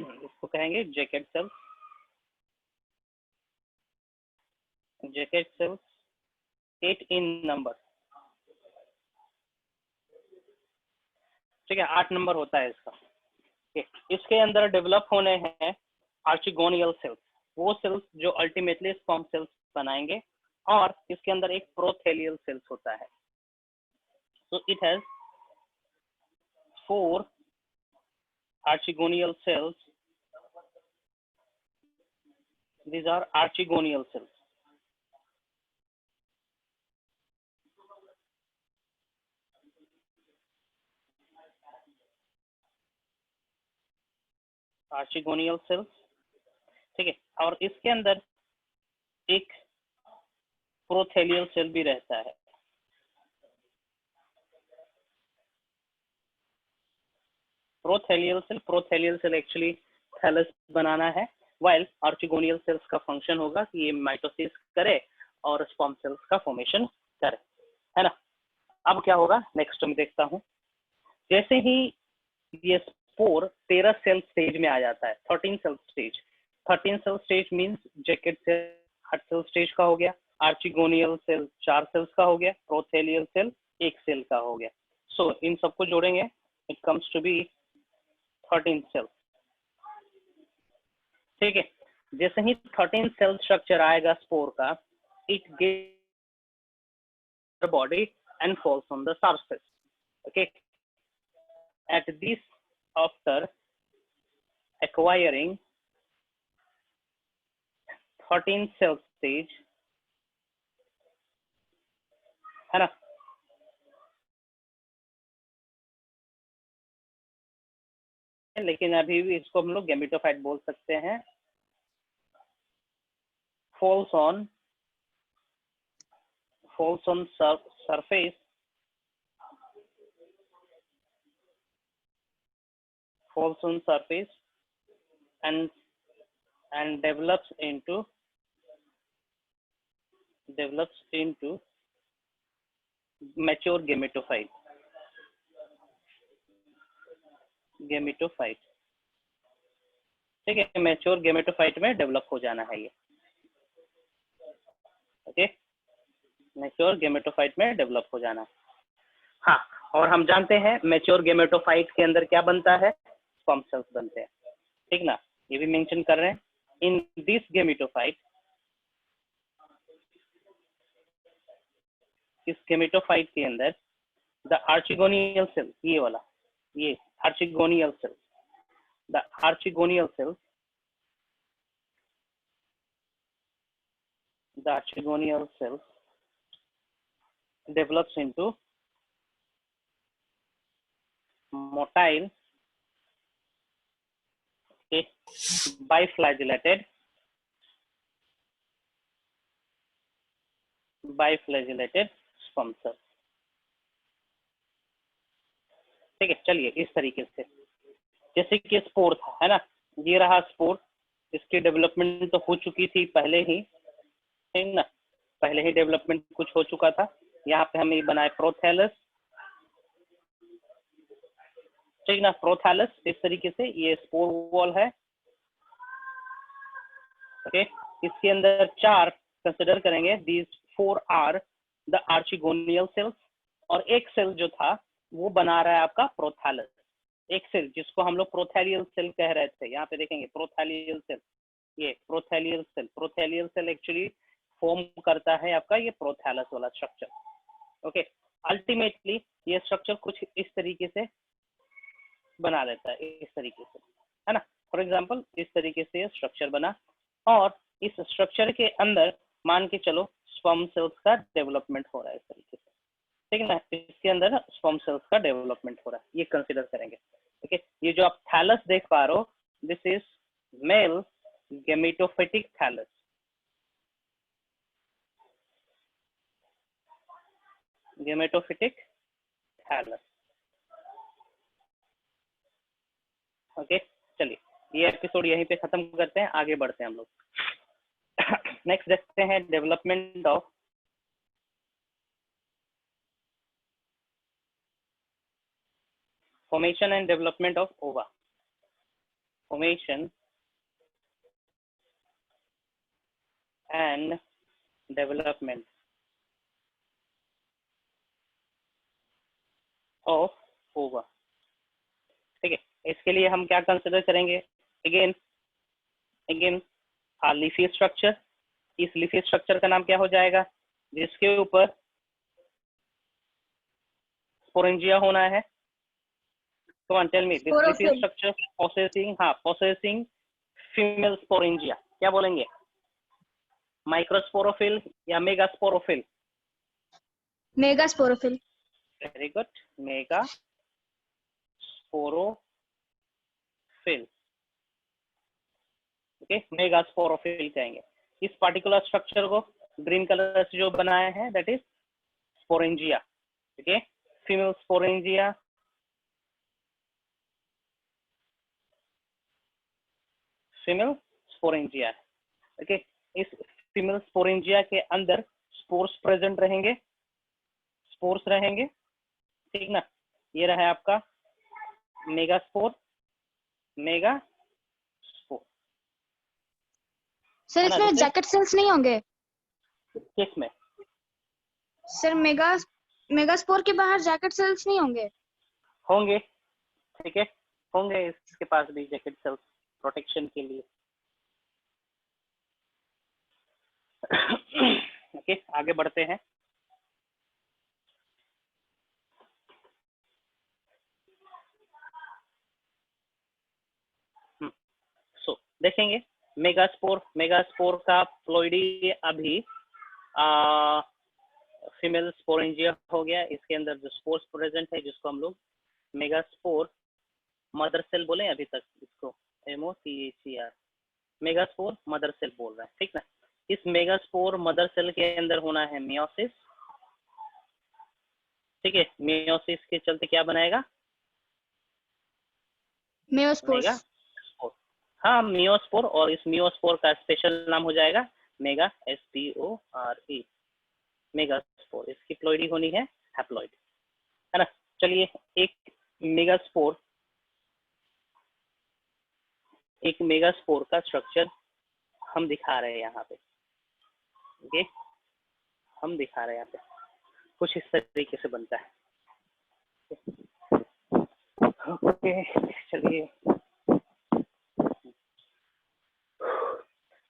इसको कहेंगे jacket sales. Jacket sales 8 इन number, ठीक है, 8 नंबर होता है इसका। इसके अंदर डेवलप होने हैं आर्चिगोनियल सेल्स, वो सेल्स जो अल्टीमेटली स्पर्म सेल्स बनाएंगे, और इसके अंदर एक प्रोथेलियल सेल्स होता है। So it has 4 archegonial cells. These are archegonial cells. Archegonial cells, ठीक है। और इसके अंदर एक प्रोथेलियल सेल भी रहता है। प्रोथेलियल सेल एक्चुअली थैलस बनाना है, वाइल आर्चिगोनियल सेल्स का फंक्शन होगा कि ये माइटोसिस करे और स्पर्म सेल्स का फॉर्मेशन करे, है ना। अब क्या होगा नेक्स्ट में देखता हूँ। जैसे ही ये स्पोर 13 सेल स्टेज में आ जाता है, 13 cell stage. 13 cell stage means jacket cell 8 cell stage का हो गया, आर्चिगोनियल सेल 4 सेल्स का हो गया, प्रोथेलियल सेल 1 सेल का हो गया। सो इन सबको जोड़ेंगे, it comes to be 13 cell, ठीक है। जैसे ही 13 सेल स्ट्रक्चर आएगा स्पोर का, it gets the body and falls on the surface, okay. At this, after acquiring 13 cell stage, है ना, लेकिन अभी भी इसको हम लोग गैमेटोफाइट बोल सकते हैं। falls on surface, falls on surface and develops into mature gametophyte, ठीक है। मैच्योर गेमेटोफाइट में डेवलप हो जाना है ये, ओके। मैच्योर गेमेटोफाइट में डेवलप हो जाना है। हाँ, और हम जानते हैं मैच्योर गेमेटोफाइट के अंदर क्या बनता है, स्पर्म सेल्स बनते हैं, ठीक ना। ये भी मेंशन कर रहे हैं, इन दिस गेमेटोफाइट, इस गेमेटोफाइट के अंदर द आर्चिगोनियल सेल, ये वाला, ये archegonial cell, the archegonial cell, the archegonial cells develops into motile, okay, biflagellated sperm cells, ठीक है। चलिए इस तरीके से, जैसे कि स्पोर था, है ना, ये रहा स्पोर, इसकी डेवलपमेंट तो हो चुकी थी पहले ही, ठीक ना, पहले ही डेवलपमेंट कुछ हो चुका था। यहाँ पे हम ये बनाए प्रोथैलस, ठीक ना, प्रोथैलस। इस तरीके से ये स्पोर वॉल है, ओके। इसके अंदर 4 कंसिडर करेंगे, दीज 4 आर द आर्चिगोनियल सेल्स, और एक सेल जो था वो बना रहा है आपका प्रोथैलस, एक सेल जिसको हम लोग प्रोथैलियल सेल कह रहे थे। यहाँ पे देखेंगे प्रोथैलियल सेल, ये प्रोथैलियल सेल एक्चुअली फॉर्म करता है आपका ये प्रोथैलस वाला स्ट्रक्चर, ओके। अल्टीमेटली ये स्ट्रक्चर कुछ इस तरीके से बना देता है, इस तरीके से, है ना। फॉर एग्जांपल इस तरीके से स्ट्रक्चर बना, और इस स्ट्रक्चर के अंदर मान के चलो स्पर्म सेल्स का डेवलपमेंट हो रहा है इस तरीके से, ठीक है ना। इसके अंदर स्पर्म सेल्स का डेवलपमेंट हो रहा है, ये कंसीडर करेंगे, ठीक है। ये जो आप थैलस देख पा रहे हो, this is male gametophytic thallus, okay. चलिए ये एपिसोड यहीं पे खत्म करते हैं, आगे बढ़ते हैं हम लोग। नेक्स्ट देखते हैं development of formation and development of ओवा। formation and development of ova। ठीक है, इसके लिए हम क्या कंसिडर करेंगे? Again leafy structure. इस लीफी स्ट्रक्चर का नाम क्या हो जाएगा? जिसके ऊपर स्पोरेंजिया होना है। Come on, tell me, this leafy structure possessing female sporangia, क्या बोलेंगे? माइक्रोस्पोरोफिल या megasporophyll? Megasporophyll. Very good, megasporophyll. Okay, megasporophyll कहेंगे। इस पार्टिकुलर स्ट्रक्चर को ग्रीन कलर से जो बनाया है that is sporangia. Okay, female sporangia, female sporangia. Okay, इस फीमेल स्पोरेंजिया के अंदर स्पोर्स प्रेजेंट रहेंगे, स्पोर्स रहेंगे, ठीक ना। ये रहा है आपका मेगास्पोर, मेगास्पोर। सर इसमें जैकेट सेल्स नहीं होंगे? किसमें? सर मेगास्पोर के बाहर जैकेट सेल्स नहीं होंगे? होंगे, ठीक है, होंगे। इसके पास भी जैकेट सेल्स प्रोटेक्शन के लिए। ओके, आगे बढ़ते हैं। देखेंगे मेगास्पोर का फ्लोइडी अभी फीमेल स्पोरेंजिया हो गया। इसके अंदर जो स्पोर्स प्रेजेंट है जिसको हम लोग मेगास्पोर मदर सेल बोले अभी तक, इसको MOTHER मेगास्पोर मदर सेल बोल रहे हैं, ठीक ना। इस मेगास्पोर मदर सेल के अंदर होना है मियोसिस। ठीक है, मियोसिस के चलते क्या बनाएगा? मियोस्पोर्स। हाँ, मियोस्पोर। और इस मियोस्पोर का स्पेशल नाम हो जाएगा मेगा, SPORE, मेगास्पोर। इसकी प्लॉइडी होनी है हैप्लॉइड, है ना। चलिए, एक मेगास्पोर का स्ट्रक्चर हम दिखा रहे हैं यहाँ पे। ओके, हम दिखा रहे हैं यहाँ पे कुछ इस तरीके से बनता है। ओके, चलिए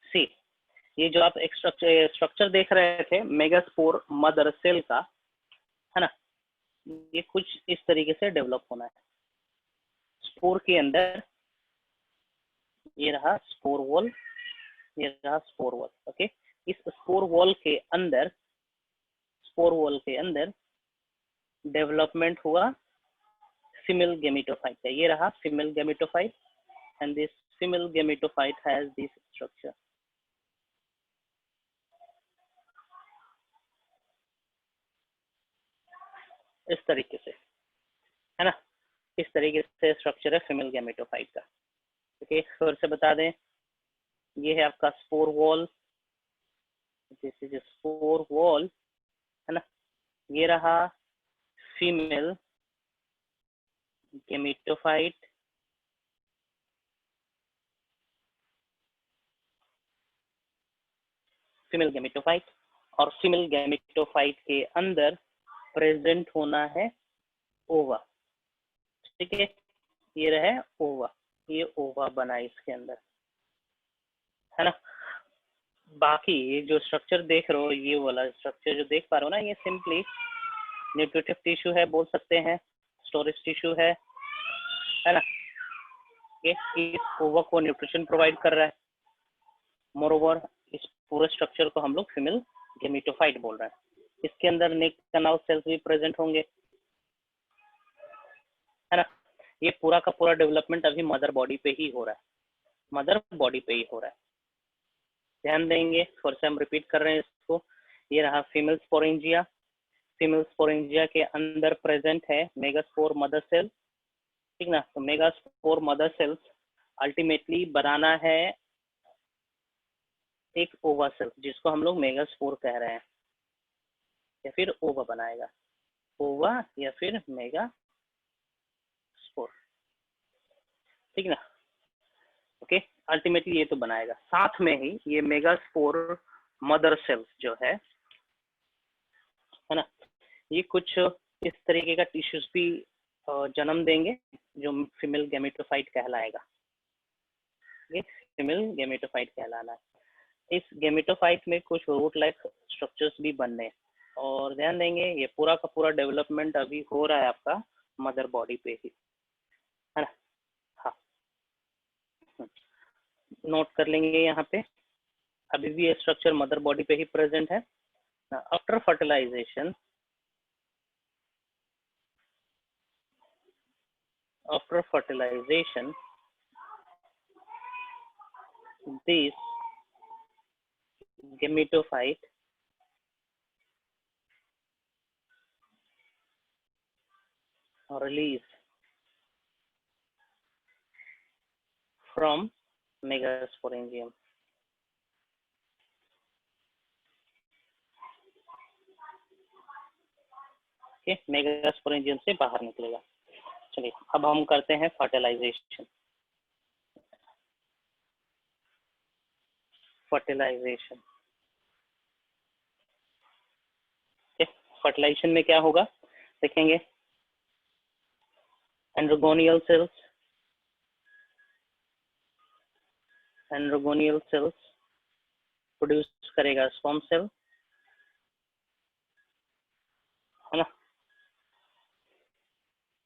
सी, ये जो आप एक स्ट्रक्चर देख रहे थे मेगास्पोर मदर सेल का, है ना, ये कुछ इस तरीके से डेवलप होना है। स्पोर के अंदर ये रहा स्पोर वॉल, ये रहा स्पोर वॉल। ओके, इस स्पोर वॉल के अंदर डेवलपमेंट हुआ फीमेल गेमेटोफाइट का। ये रहा female gametophyte and this female gametophyte has this structure. इस तरीके से, है ना, इस तरीके से स्ट्रक्चर है फीमेल गेमेटोफाइट का। ओके, फिर से बता दें, ये है आपका spore wall, this is spore wall, है ना। ये रहा फीमेल गेमेटोफाइट, फीमेल गेमेटोफाइट, और फीमेल गेमेटोफाइट के अंदर प्रेजेंट होना है ओवा। ठीक है, ये रहे ओवा, ये ओवा बना इसके अंदर, है ना। बाकी ये जो स्ट्रक्चर देख रहे हो, ये वाला स्ट्रक्चर जो देख पा रहे हो ना, ये सिंपली न्यूट्रिटिव टिश्यू है बोल सकते हैं, स्टोरेज टिश्यू है ना। ये इस ओवा को न्यूट्रिशन प्रोवाइड कर रहा है। मोरोवर इस पूरे स्ट्रक्चर को हम लोग फीमेल गेमेटोफाइट बोल रहे हैं। इसके अंदर नेक कैनाल सेल्स भी प्रेजेंट होंगे, है ना। ये पूरा का पूरा डेवलपमेंट अभी मदर बॉडी पे ही हो रहा है, मदर बॉडी पे ही हो रहा है। ध्यान देंगे, फिर से हम रिपीट कर रहे हैं इसको। ये रहा फीमेल स्पोरेंजिया, फीमेल स्पोरेंजिया के अंदर प्रेजेंट है मेगास्पोर मदर सेल, ठीक ना। तो मेगास्पोर मदर सेल्स अल्टीमेटली बनाना है एक ओवा सेल, जिसको हम लोग मेगास्पोर कह रहे हैं, या फिर ओवा बनाएगा, ओवा या फिर मेगा स्पोर, ठीक ना। अल्टीमेटली ये तो बनाएगा। साथ में ही ये मेगास्पोर मदर सेल्स जो है ना, ये कुछ इस तरीके का टिश्यूज भी जन्म देंगे जो फीमेल गैमेटोफाइट कहलाएगा। ये फीमेल गैमेटोफाइट कहलाना है। इस गैमेटोफाइट में कुछ रूट लाइक स्ट्रक्चर्स भी बनने हैं, और ध्यान देंगे ये पूरा का पूरा डेवलपमेंट अभी हो रहा है आपका मदर बॉडी पे ही, है ना। हाँ, नोट कर लेंगे यहाँ पे, अभी भी ये स्ट्रक्चर मदर बॉडी पे ही प्रेजेंट है। After fertilization, this gametophyte release from megasporangium. Okay, megasporangium से बाहर निकलेगा। चलिए अब हम करते हैं फर्टिलाइजेशन। फर्टिलाइजेशन में क्या होगा देखेंगे। एंड्रोगोनियल सेल्स प्रोड्यूस करेगा स्पर्म सेल, है ना।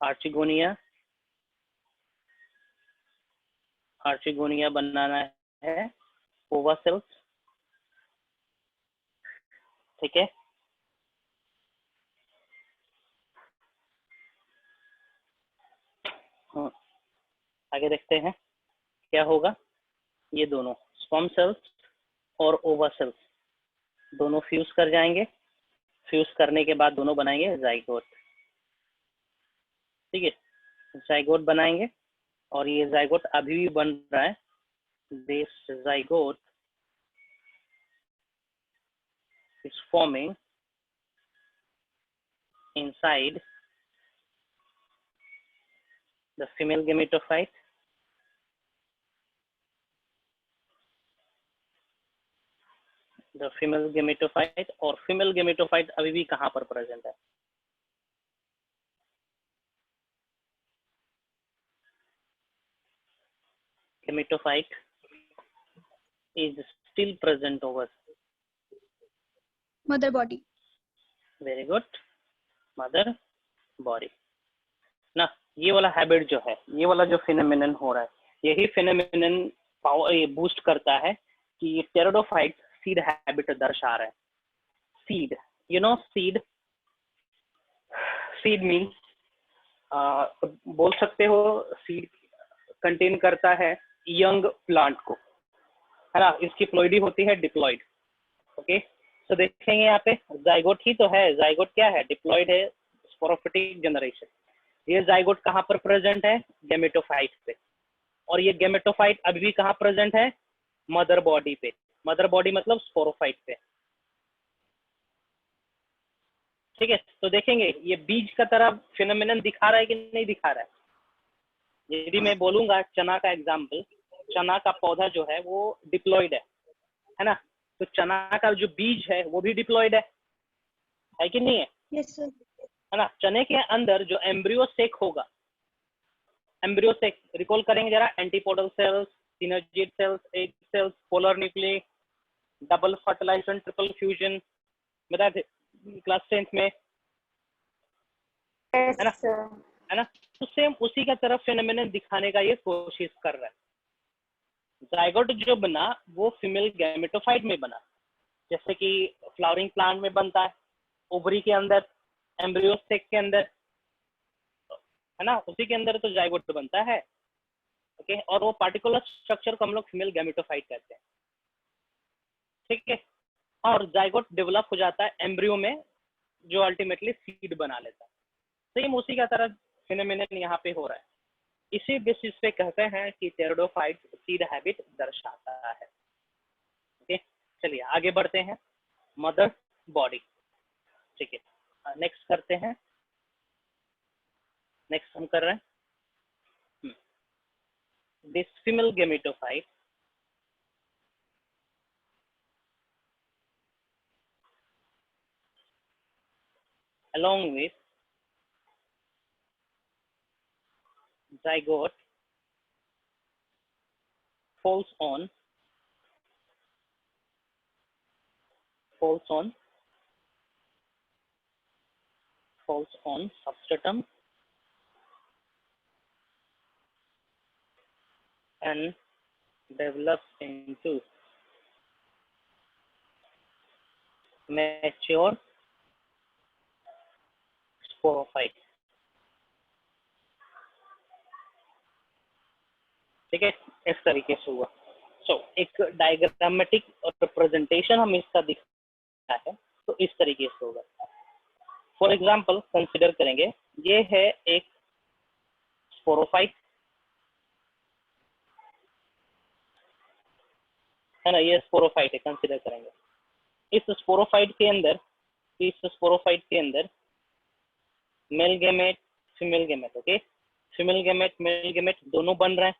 आर्चिगोनिया बनाना है ओवा सेल्स, ठीक है। आगे देखते हैं क्या होगा। ये दोनों स्पर्म सेल्स और ओवा सेल्स दोनों फ्यूज कर जाएंगे। फ्यूज करने के बाद दोनों बनाएंगे जाइगोट, ठीक है। जाइगोट बनाएंगे, और ये जाइगोट अभी भी बन रहा है। This zygote is forming inside the female gametophyte, और फीमेल गेमेटोफाइट अभी भी कहाँ पर प्रेजेंट है। Gametophyte is still present over mother body. very good, mother body ना। ये वाला हैबिट जो है, ये वाला जो फिनोमिनन हो रहा है, यही फिनोमिनन पावर ये बूस्ट करता है कि ये टेरिडोफाइट सीड हैबिट दर्शा रहा है। Seed, you know seed means बोल सकते हो सीड कंटेन करता है यंग प्लांट को, है ना। इसकी प्लॉइडी होती है डिप्लॉइड, ओके। तो देखेंगे यहाँ पे जाइगोट ही तो है, जाइगोट क्या है, डिप्लॉइड है, स्पोरोफिटिक जनरेशन। ये जाइगोट कहाँ पर प्रेजेंट है, गेमेटोफाइट पे, और ये गेमेटोफाइट अभी भी कहाँ प्रेजेंट है, मदर बॉडी पे। मदर बॉडी मतलब स्पोरोफाइट पे, ठीक है। तो देखेंगे ये बीज का तरह फिनोमिनन दिखा रहा है कि नहीं दिखा रहा है। यदि मैं बोलूंगा चना का एग्जाम्पल, चना का पौधा जो है वो डिप्लॉइड है ना। तो चना का जो बीज है वो भी डिप्लॉइड है कि नहीं है? Yes sir. है ना। चने के अंदर जो एम्ब्रियो सेक होगा, एम्ब्रियो सेक रिकॉल करेंगे जरा, antipodal cells, synergid cells, egg cells, polar nucleus, double fertilization, triple fusion, बताए थे क्लास 10th में, Yes है ना, sir. है ना। तो सेम उसी का तरफ फिनोमिनन दिखाने का ये कोशिश कर रहा है। जाइगोट जो बना वो फीमेल गैमेटोफाइट में बना, जैसे कि फ्लावरिंग प्लांट में बनता है, ओवरी के अंदर, एम्ब्रियो सेक के अंदर, है ना, उसी के अंदर तो जाइगोट बनता है, ओके। और वो पार्टिकुलर स्ट्रक्चर को हम लोग फीमेल गैमेटोफाइट कहते हैं, ठीक है। और जाइगोट डेवलप हो जाता है एम्ब्रियो में, जो अल्टीमेटली सीड बना लेता है। सेम उसी का तरह फिनोमिनन यहाँ पे हो रहा है। इसी बेसिस पे कहते हैं कि टेरिडोफाइट सीड हैबिट दर्शाता है, ओके। चलिए आगे बढ़ते हैं, मदर बॉडी, ठीक है। नेक्स्ट करते हैं, नेक्स्ट हम कर रहे हैं this female gametophyte along with zygote falls on substratum and develops into mature sporophyte. ठीक है, इस तरीके से हुआ। सो एक डायग्रामेटिक रिप्रेजेंटेशन हम इसका दिखा है, तो इस तरीके से होगा। फॉर एग्जाम्पल कंसिडर करेंगे, ये है एक स्पोरोफाइट, है ना, ये स्पोरोफाइट है, कंसिडर करेंगे। इस स्पोरोफाइट के अंदर male gamete, female gamete, okay, female gamete male gamete दोनों बन रहे हैं,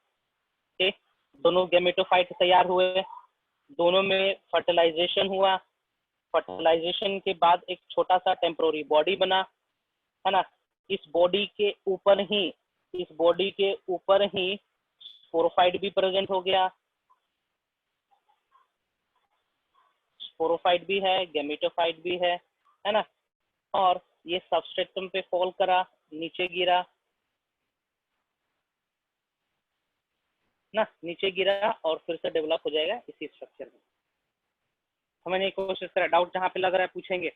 ओके, दोनों गैमेटोफाइट तैयार हुए, दोनों में फर्टिलाइजेशन हुआ, फर्टिलाइजेशन के बाद एक छोटा सा टेम्पोररी बॉडी बना, है ना, इस बॉडी के ऊपर ही स्पोरोफाइट भी प्रेजेंट हो गया, स्पोरोफाइट भी है, गैमेटोफाइट भी है ना, और ये सबस्ट्रेटम पे फॉल करा, नीचे गिरा और फिर से डेवलप हो जाएगा इसी स्ट्रक्चर में। समझने की कोशिश करें, डाउट जहाँ पे लग रहा है पूछेंगे।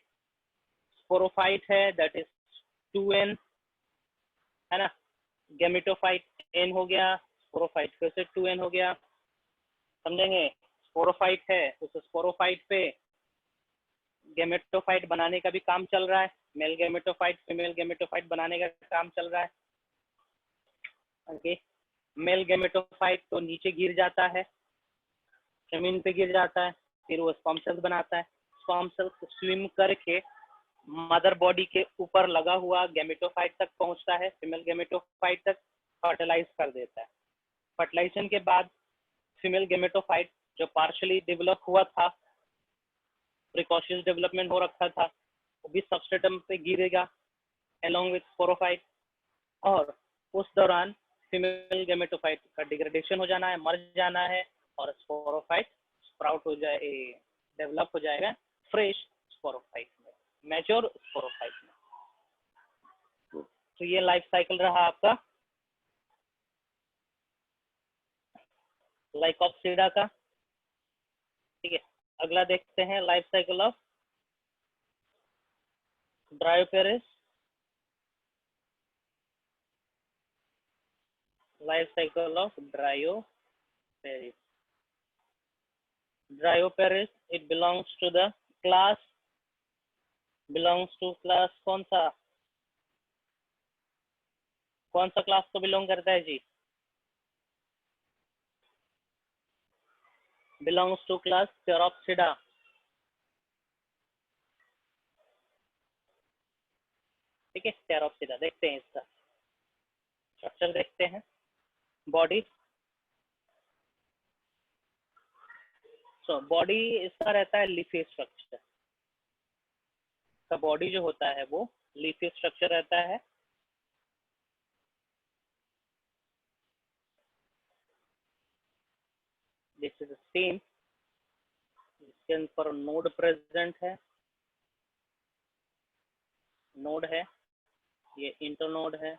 स्पोरोफाइट है, दैट इज 2n, है ना, गैमेटोफाइट n हो गया, स्पोरोफाइट फिर से 2n हो गया, समझेंगे। स्पोरोफाइट है, उस स्पोरोफाइट पे गैमेटोफाइट बनाने का भी काम चल रहा है, मेल गैमेटोफाइट फीमेल गैमेटोफाइट बनाने का काम चल रहा है, ओके। मेल गैमेटोफाइट तो नीचे गिर जाता है, जमीन पे गिर जाता है, फिर वो स्पर्म सेल्स बनाता है, स्पर्म सेल्स स्विम करके मदर बॉडी के ऊपर लगा हुआ गैमेटोफाइट तक पहुंचता है, फीमेल गैमेटोफाइट तक फर्टिलाइज कर देता है। फर्टिलाइजेशन के बाद फीमेल गैमेटोफाइट जो पार्शियली डेवलप हुआ था, प्रिकॉशियस डेवलपमेंट हो रखा था, वो भी सबस्ट्रेटम पे गिरेगा along with स्पोरोफाइट, और उस दौरान फीमेल गैमेटोफाइट का डिग्रेडेशन हो जाना है, मर जाना है, और स्पोरोफाइट स्प्राउट हो जाए, डेवलप हो जाएगा फ्रेश स्पोरोफाइट में, मैच्योर स्पोरोफाइट में। तो ये लाइफ साइकिल रहा आपका लाइकोप्सिडा का, ठीक है। अगला देखते हैं life cycle of Dryopteris. Life cycle of Dryopteris, Dryopteris it belongs to the class, कौन सा क्लास को बिलोंग करता है जी? बिलोंग्स टू क्लास थेरोप्सिडा, ठीक है, थेरोप्सिडा। देखते हैं इसका स्ट्रक्चर, देखते हैं बॉडी। सो बॉडी इसका रहता है लीफी स्ट्रक्चर, का बॉडी जो होता है वो लीफी स्ट्रक्चर रहता है। दिस इज सेम, इसके ऊपर नोड प्रेजेंट है, नोड है, ये इंटरनोड है,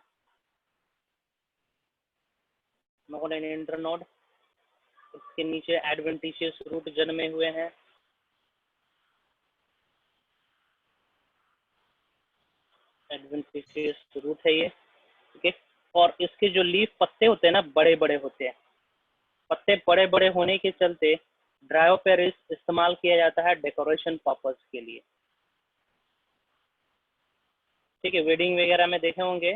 नोड एंड इंटरनोड। इसके नीचे एडवेंटिशियस रूट जन्मे हुए हैं, एडवेंटिशियस रूट है ये, ठीक है। और इसके जो लीफ पत्ते होते हैं ना, बड़े बड़े होते हैं, पत्ते बड़े बड़े होने के चलते ड्रायोपेरिस इस्तेमाल किया जाता है डेकोरेशन पर्पस के लिए, ठीक है। वेडिंग वगैरह में देखे होंगे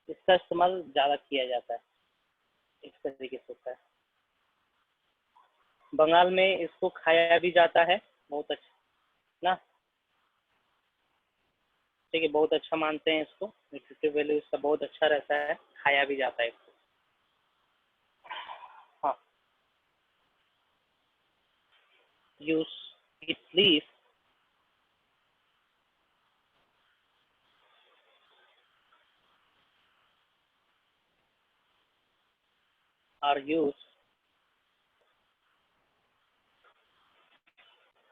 इसका इस्तेमाल ज्यादा किया जाता है, इस तरीके से होता है। बंगाल में इसको खाया भी जाता है, बहुत अच्छा ना, ठीक है, बहुत अच्छा मानते हैं इसको, न्यूट्रिटिव वैल्यू इसका बहुत अच्छा रहता है, खाया भी जाता है इसको। हाँ, use it's leaf are used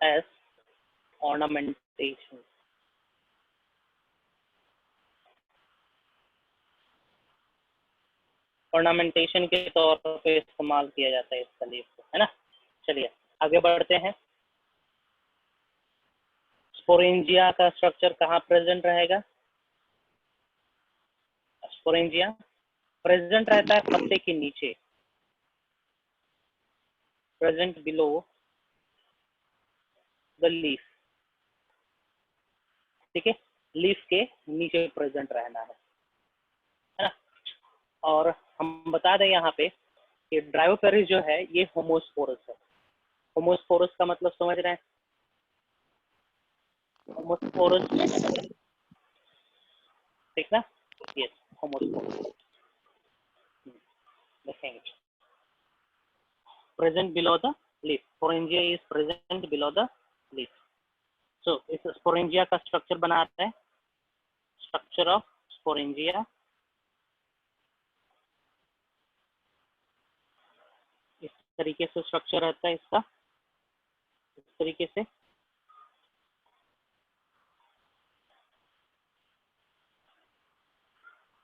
as ornamentation. Ornamentation के तौर पे इस्तेमाल किया जाता है इसका लीफ को, है ना। चलिए आगे बढ़ते हैं। स्पोरेंजिया का स्ट्रक्चर कहाँ प्रेजेंट रहेगा? स्पोरेंजिया प्रेजेंट रहता है पत्ते के नीचे, प्रेजेंट बिलो द लीफ, ठीक है, लीफ के नीचे प्रेजेंट रहना है ना। और हम बता दें यहाँ पे कि ड्रायोपेरिस जो है ये होमोस्पोरस है। होमोस्पोरस का मतलब समझ रहे हैं? होमोस्पोरस, ठीक ना? यस, होमोस्पोरस देखेंगे। Present below the leaf, sporangia is present below the leaf. So इस स्पोरेंजिया का स्ट्रक्चर बनाते हैं, स्ट्रक्चर ऑफ स्पोरेंजिया। इस तरीके से स्ट्रक्चर रहता है इसका, इस तरीके से।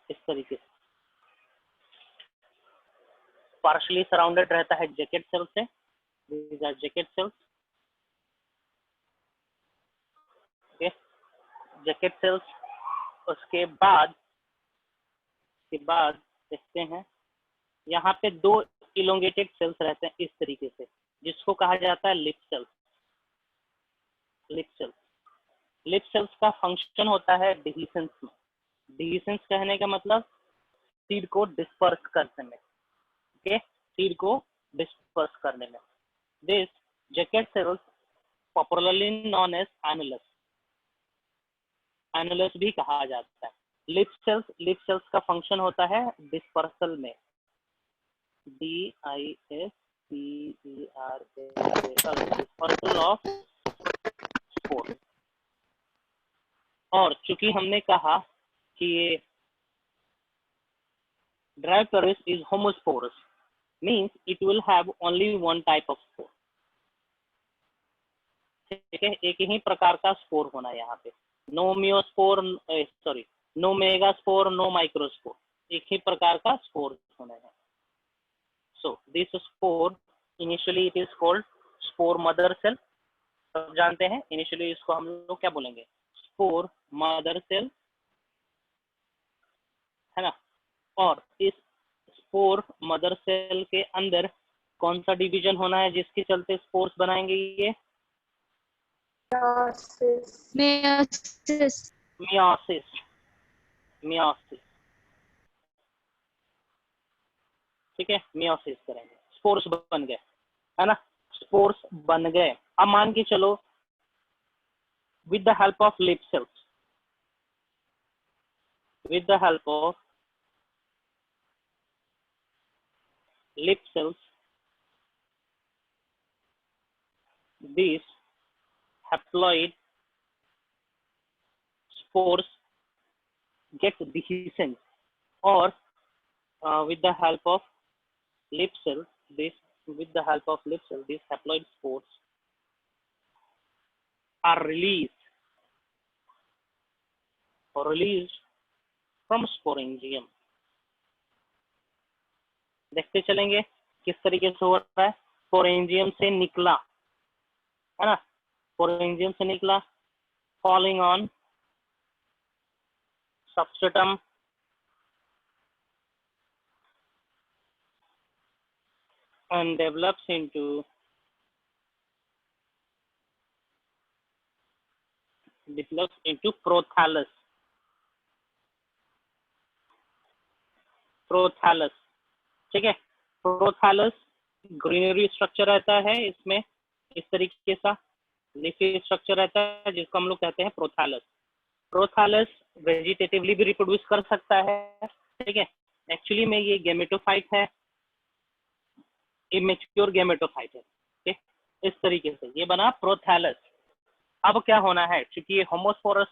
इस तरीके से पार्शली सराउंडेड रहता है जैकेट सेल से, these are jacket cells, okay, jacket cells. उसके बाद देखते हैं यहाँ पे दो इलोंगेटेड सेल्स रहते हैं इस तरीके से, जिसको कहा जाता है lip cells. Lip cells, lip cells का फंक्शन होता है डिहीसेंस में। डिहीसेंस कहने का मतलब सीड को डिस्पर्स करने में, ओके, सीड को डिस्पर्स करने में। This jacket cells popularly known as annulus, annulus भी कहा जाता है। लिप सेल्स का फंक्शन होता है डिस्पर्सल में, डिस्पर्सल ऑफ स्पोर। और चूंकि हमने कहा कि ये Dryopteris is homosporous, means it will have only one type of spore, ठीक है, एक ही प्रकार का स्पोर होना है यहाँ पे। No meiospore, sorry, no megaspore, no microspore, एक ही प्रकार का स्पोर होना है। So this spore initially it is called spore mother cell. सब जानते हैं इनिशियली इसको हम लोग क्या बोलेंगे? स्पोर मदर सेल, है ना। और इस स्पोर मदर सेल के अंदर कौन सा डिवीजन होना है जिसके चलते स्पोर्स बनाएंगे? ये meiosis, मियोसिस, ठीक है, मियोसिस करेंगे, स्पोर्स बन गए, है ना, स्पोर्स बन गए। अब मान के चलो with the help of lip cells, with the help of lip cells, these haploid spores get dehiscent, or with the help of lip cells, these haploid spores are released from sporangium। देखते चलेंगे किस तरीके से हो रहा है। Sporangium से निकला, है ना, स्पोरेंजियम से निकला, falling on substratum and develops into prothallus। Prothallus, ठीक है, प्रोथैलस ग्रीनरी स्ट्रक्चर रहता है इसमें, इस तरीके सा लीफी स्ट्रक्चर रहता है जिसको हम लोग कहते हैं प्रोथैलस। प्रोथैलस वेजिटेटिवली भी रिप्रोड्यूस कर सकता है, ठीक है, एक्चुअली में ये गेमेटोफाइट है, इमेच्योर गेमेटोफाइट है, ठीक, इस तरीके से ये बना प्रोथैलस। अब क्या होना है, क्योंकि ये homosporous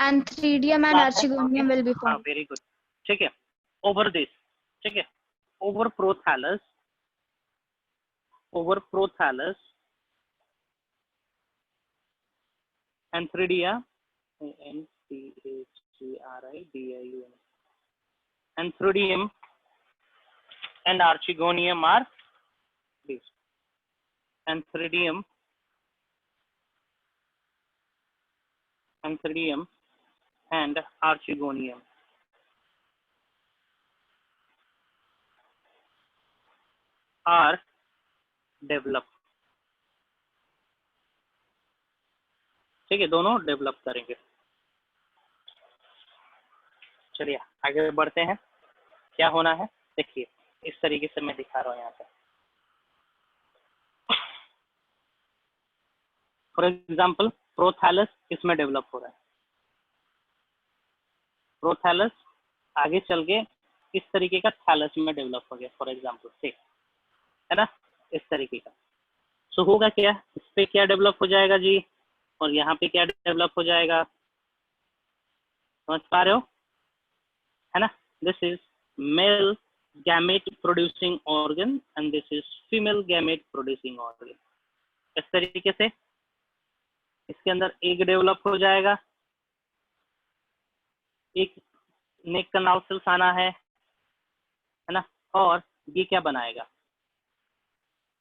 Anthridium and Archegonium will be formed. Very good, ठीक है। ओवर दिस ठीक है, over prothallus antheridia, antheridium, antheridium and archegonium are these. Antheridium and archegonium are developed. ठीक है, दोनों डेवलप करेंगे। चलिए आगे बढ़ते हैं, क्या होना है देखिए, इस तरीके से मैं दिखा रहा हूँ यहाँ पे। फॉर एग्जाम्पल प्रोथैलस इसमें डेवलप हो रहा है। प्रोथैलस आगे चल के इस तरीके का थैलस में डेवलप हो गया, फॉर एग्जाम्पल ठीक है ना, इस तरीके का। सो होगा क्या, इस पे क्या डेवलप हो जाएगा जी, और यहाँ पे क्या डेवलप हो जाएगा, समझ पा रहे हो, है ना। This is male gamete producing organ and this is female gamete producing organ. इस तरीके से इसके अंदर एक डेवलप हो जाएगा, एक नेक कनाल सेल्स आना है ना, और ये क्या बनाएगा,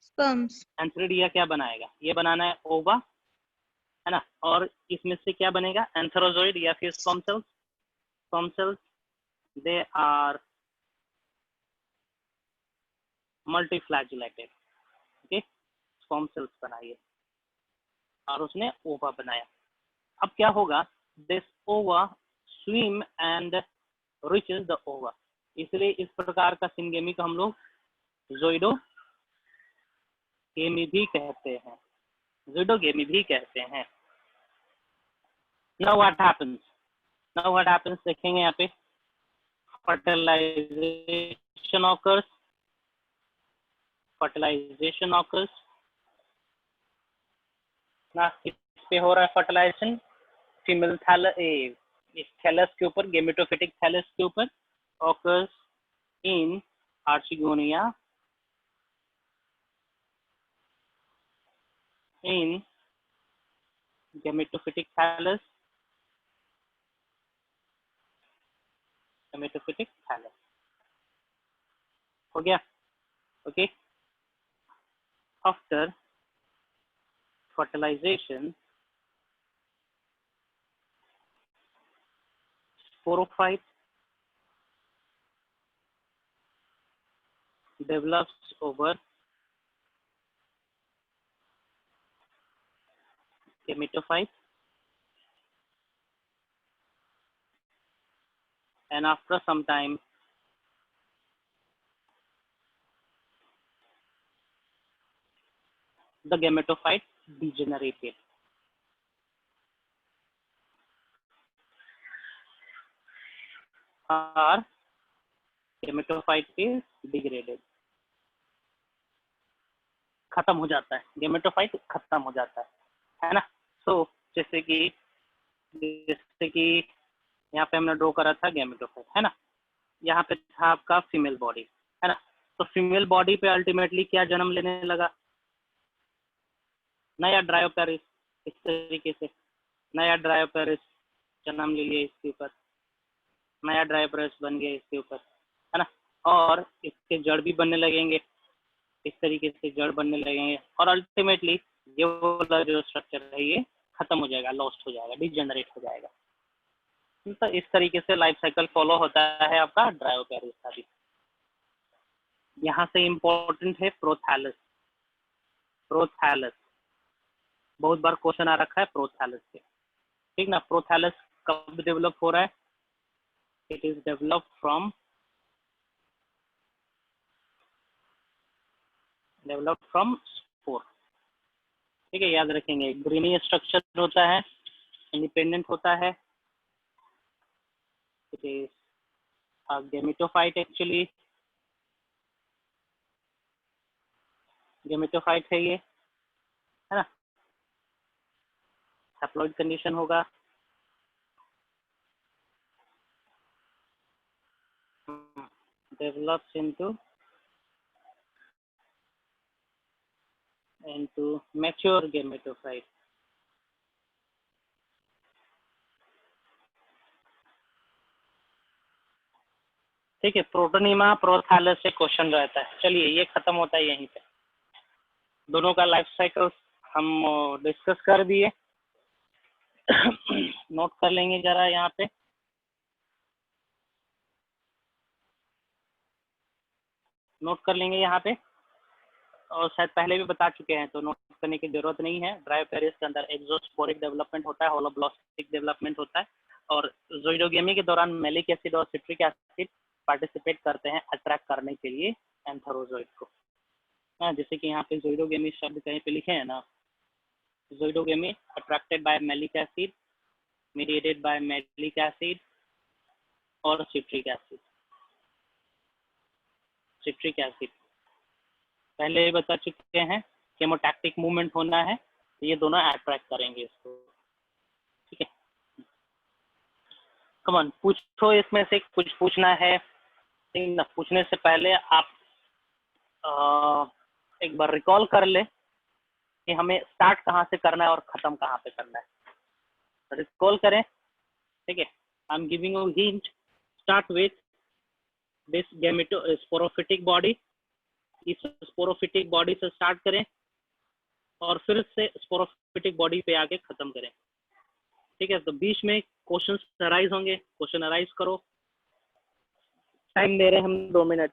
स्पर्म्स। एंथेरिडिया क्या बनाएगा, ये बनाना है ओवा, है ना, और इसमें से क्या बनेगा, एंथेरोजोइड या फिर sperm cells. Sperm cells they are multiflagellated, okay, sperm cells बनाइए और उसने ओवा बनाया। अब क्या होगा, दिस ओवा स्विम एंड रिचेस द ओवा, इसलिए इस प्रकार का सिंगेमी को हम लोग ज़ोइडोगेमी भी कहते हैं, ज़ोइडोगेमी भी कहते हैं। Now what happens? देखेंगे यहाँ पे, fertilization occurs ना, इस पे हो रहा है फर्टिलाइजेशन, फीमेल थैलस के ऊपर, गेमेटोफिटिक थैलस के ऊपर, occurs in archegonia, in gametophytic thallus, हो गया, okay. After fertilization, sporophyte develops over gametophyte, and after some time the gametophyte degenerated, or gametophyte is degraded, खत्म हो जाता है, गेमेटोफाइट खत्म हो जाता है ना। सो जैसे कि यहाँ पे हमने ड्रॉ करा था गेमेटोफाइट, है ना, यहाँ पे था आपका फीमेल बॉडी, है ना। तो फीमेल बॉडी पे अल्टीमेटली क्या जन्म लेने लगा, नया ड्रायोपेरिस, इस तरीके से नया ड्रायोपेरिस जन्म ले लिया इसके ऊपर, नया ड्रायोपेरिस बन गया इसके ऊपर, है ना, और इसके जड़ भी बनने लगेंगे, इस तरीके से जड़ बनने लगेंगे, और अल्टीमेटली ये वाला जो स्ट्रक्चर है ये खत्म हो जाएगा, लॉस्ट हो जाएगा, डिजेनरेट हो जाएगा। तो इस तरीके से लाइफ साइकिल फॉलो होता है आपका ड्रायोपेरिस का भी। यहाँ से इम्पोर्टेंट है प्रोथैलस, बहुत बार क्वेश्चन आ रखा है प्रोथैलस से, ठीक ना। प्रोथैलस कब डेवलप हो रहा है, it is develop from spore, ठीक है, याद रखेंगे। ग्रीनी स्ट्रक्चर होता है, इंडिपेंडेंट होता है, it is a gametophyte, actually gametophyte है ये, है ना, हैप्लॉइड कंडीशन होगा, develops into mature gametophyte. ठीक है, प्रोटोनीमा प्रोथैलस से क्वेश्चन रहता है। चलिए ये खत्म होता है यहीं पे। दोनों का लाइफ साइकिल हम डिस्कस कर दिए। नोट कर लेंगे जरा यहाँ पे। नोट कर लेंगे यहाँ पे, और शायद पहले भी बता चुके हैं तो नोट करने की जरूरत नहीं है। ड्रायोपैरिस के अंदर एक्सोस्पोरिक डेवलपमेंट होता है, होलोब्लास्टिक डेवलपमेंट होता है, और ज़ोइडोगेमी के दौरान मैलिक एसिड और सिट्रिक एसिड पार्टिसिपेट करते हैं अट्रैक्ट करने के लिए एंथेरोजोइड को। हाँ, जैसे कि यहाँ पे ज़ोइडोगेमी शब्द कहीं पे लिखे हैं ना, zoidogamy attracted by malic acid, mediated by malic acid और सिट्रिक एसिड। सिट्रिक एसिड पहले बता चुके हैं, केमोटैक्टिक मूवमेंट होना है तो ये दोनों अट्रैक्ट करेंगे इसको। ठीक है, कमन पूछो, इसमें से कुछ पूछना है ना? पूछने से पहले आप एक बार रिकॉल कर ले कि हमें स्टार्ट कहाँ से करना है और खत्म कहाँ पे करना है। रिकॉल करें। ठीक है, I am giving you hint. Start with this sporophytic body. इस स्पोरोफिटिक बॉडी से स्टार्ट करें और फिर से स्पोरोफिटिक बॉडी पे आके खत्म करें। ठीक है, तो बीच में क्वेश्चन अराइज होंगे, क्वेश्चन अराइज करो। टाइम दे रहे हैं हम 2 मिनट।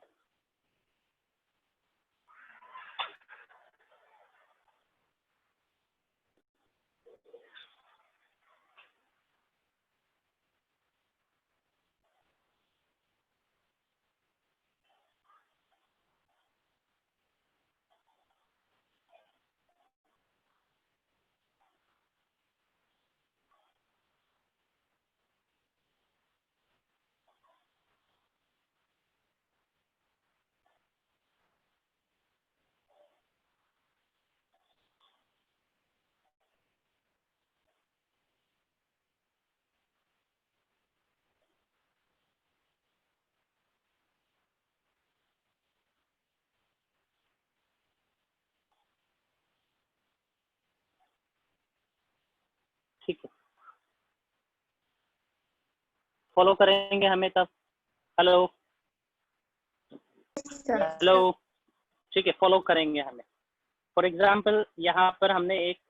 ठीक है, फॉलो करेंगे हमें तब। हेलो हेलो, ठीक है, फॉलो करेंगे हमें। फॉर एग्जाम्पल यहाँ पर हमने एक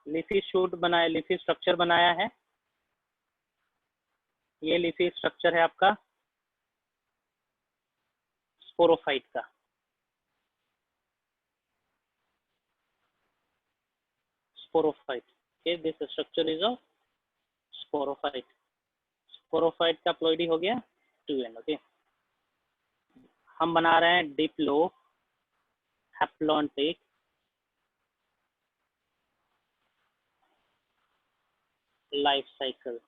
लीफी शूट बनाया, लीफी स्ट्रक्चर बनाया है। ये लीफी स्ट्रक्चर है आपका स्पोरोफाइट का। Sporophyte, okay, this structure is of sporophyte. Sporophyte का प्लॉइडी हो गया 2n। ओके, हम बना रहे हैं Diplo haplontic life cycle.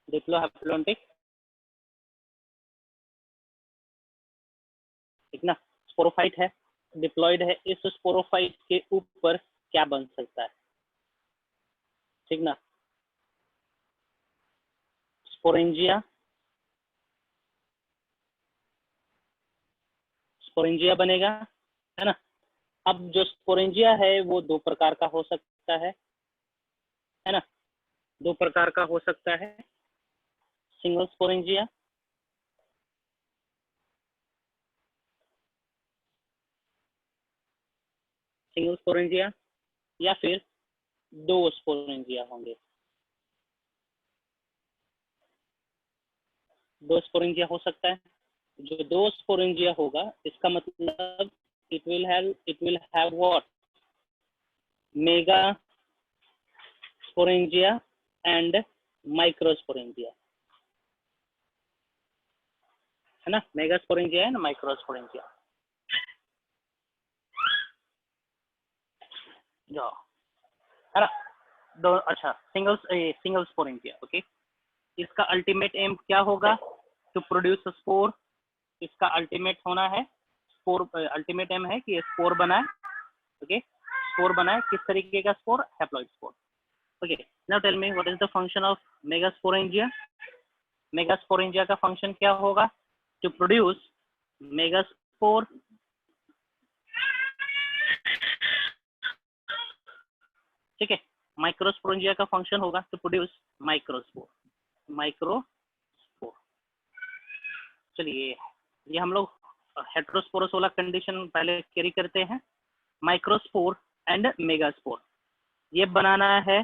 Diplo haplontic, ठीक ना? स्पोरोफाइट है, डिप्लॉयड है। इस स्पोरोफाइट के ऊपर क्या बन सकता है? ठीक ना? स्पोरेंजिया, स्पोरेंजिया बनेगा, है ना? अब जो स्पोरेंजिया है वो 2 प्रकार का हो सकता है ना? 2 प्रकार का हो सकता है। सिंगल स्पोरेंजिया, सिंगल स्पोरेंजिया, या फिर 2 स्पोरेंजिया होंगे। 2 स्पोरेंजिया हो सकता है। जो 2 स्पोरेंजिया होगा इसका मतलब it will have what? Mega sporangia and microsporangia, है ना? Mega sporangia and microsporangia. जो है ना, दो। अच्छा, सिंगल स्पोरेंजिया। ओके, इसका अल्टीमेट एम क्या होगा? To produce spore. इसका अल्टीमेट होना है स्पोर, अल्टीमेट एम है कि स्पोर बनाए। ओके, स्पोर बनाए। किस तरीके का spore? Haploid spore. Okay, now tell me what is the function of megasporangia? Megasporangia का फंक्शन क्या होगा? टू प्रोड्यूस मेगास्पोर, ठीक है। माइक्रोस्पोरेंजिया का फंक्शन होगा टू प्रोड्यूस माइक्रोस्पोर, माइक्रोस्पोर। चलिए ये हम लोग हेट्रोस्पोरस वाला कंडीशन पहले कैरी करते हैं। माइक्रोस्पोर एंड मेगास्पोर, ये बनाना है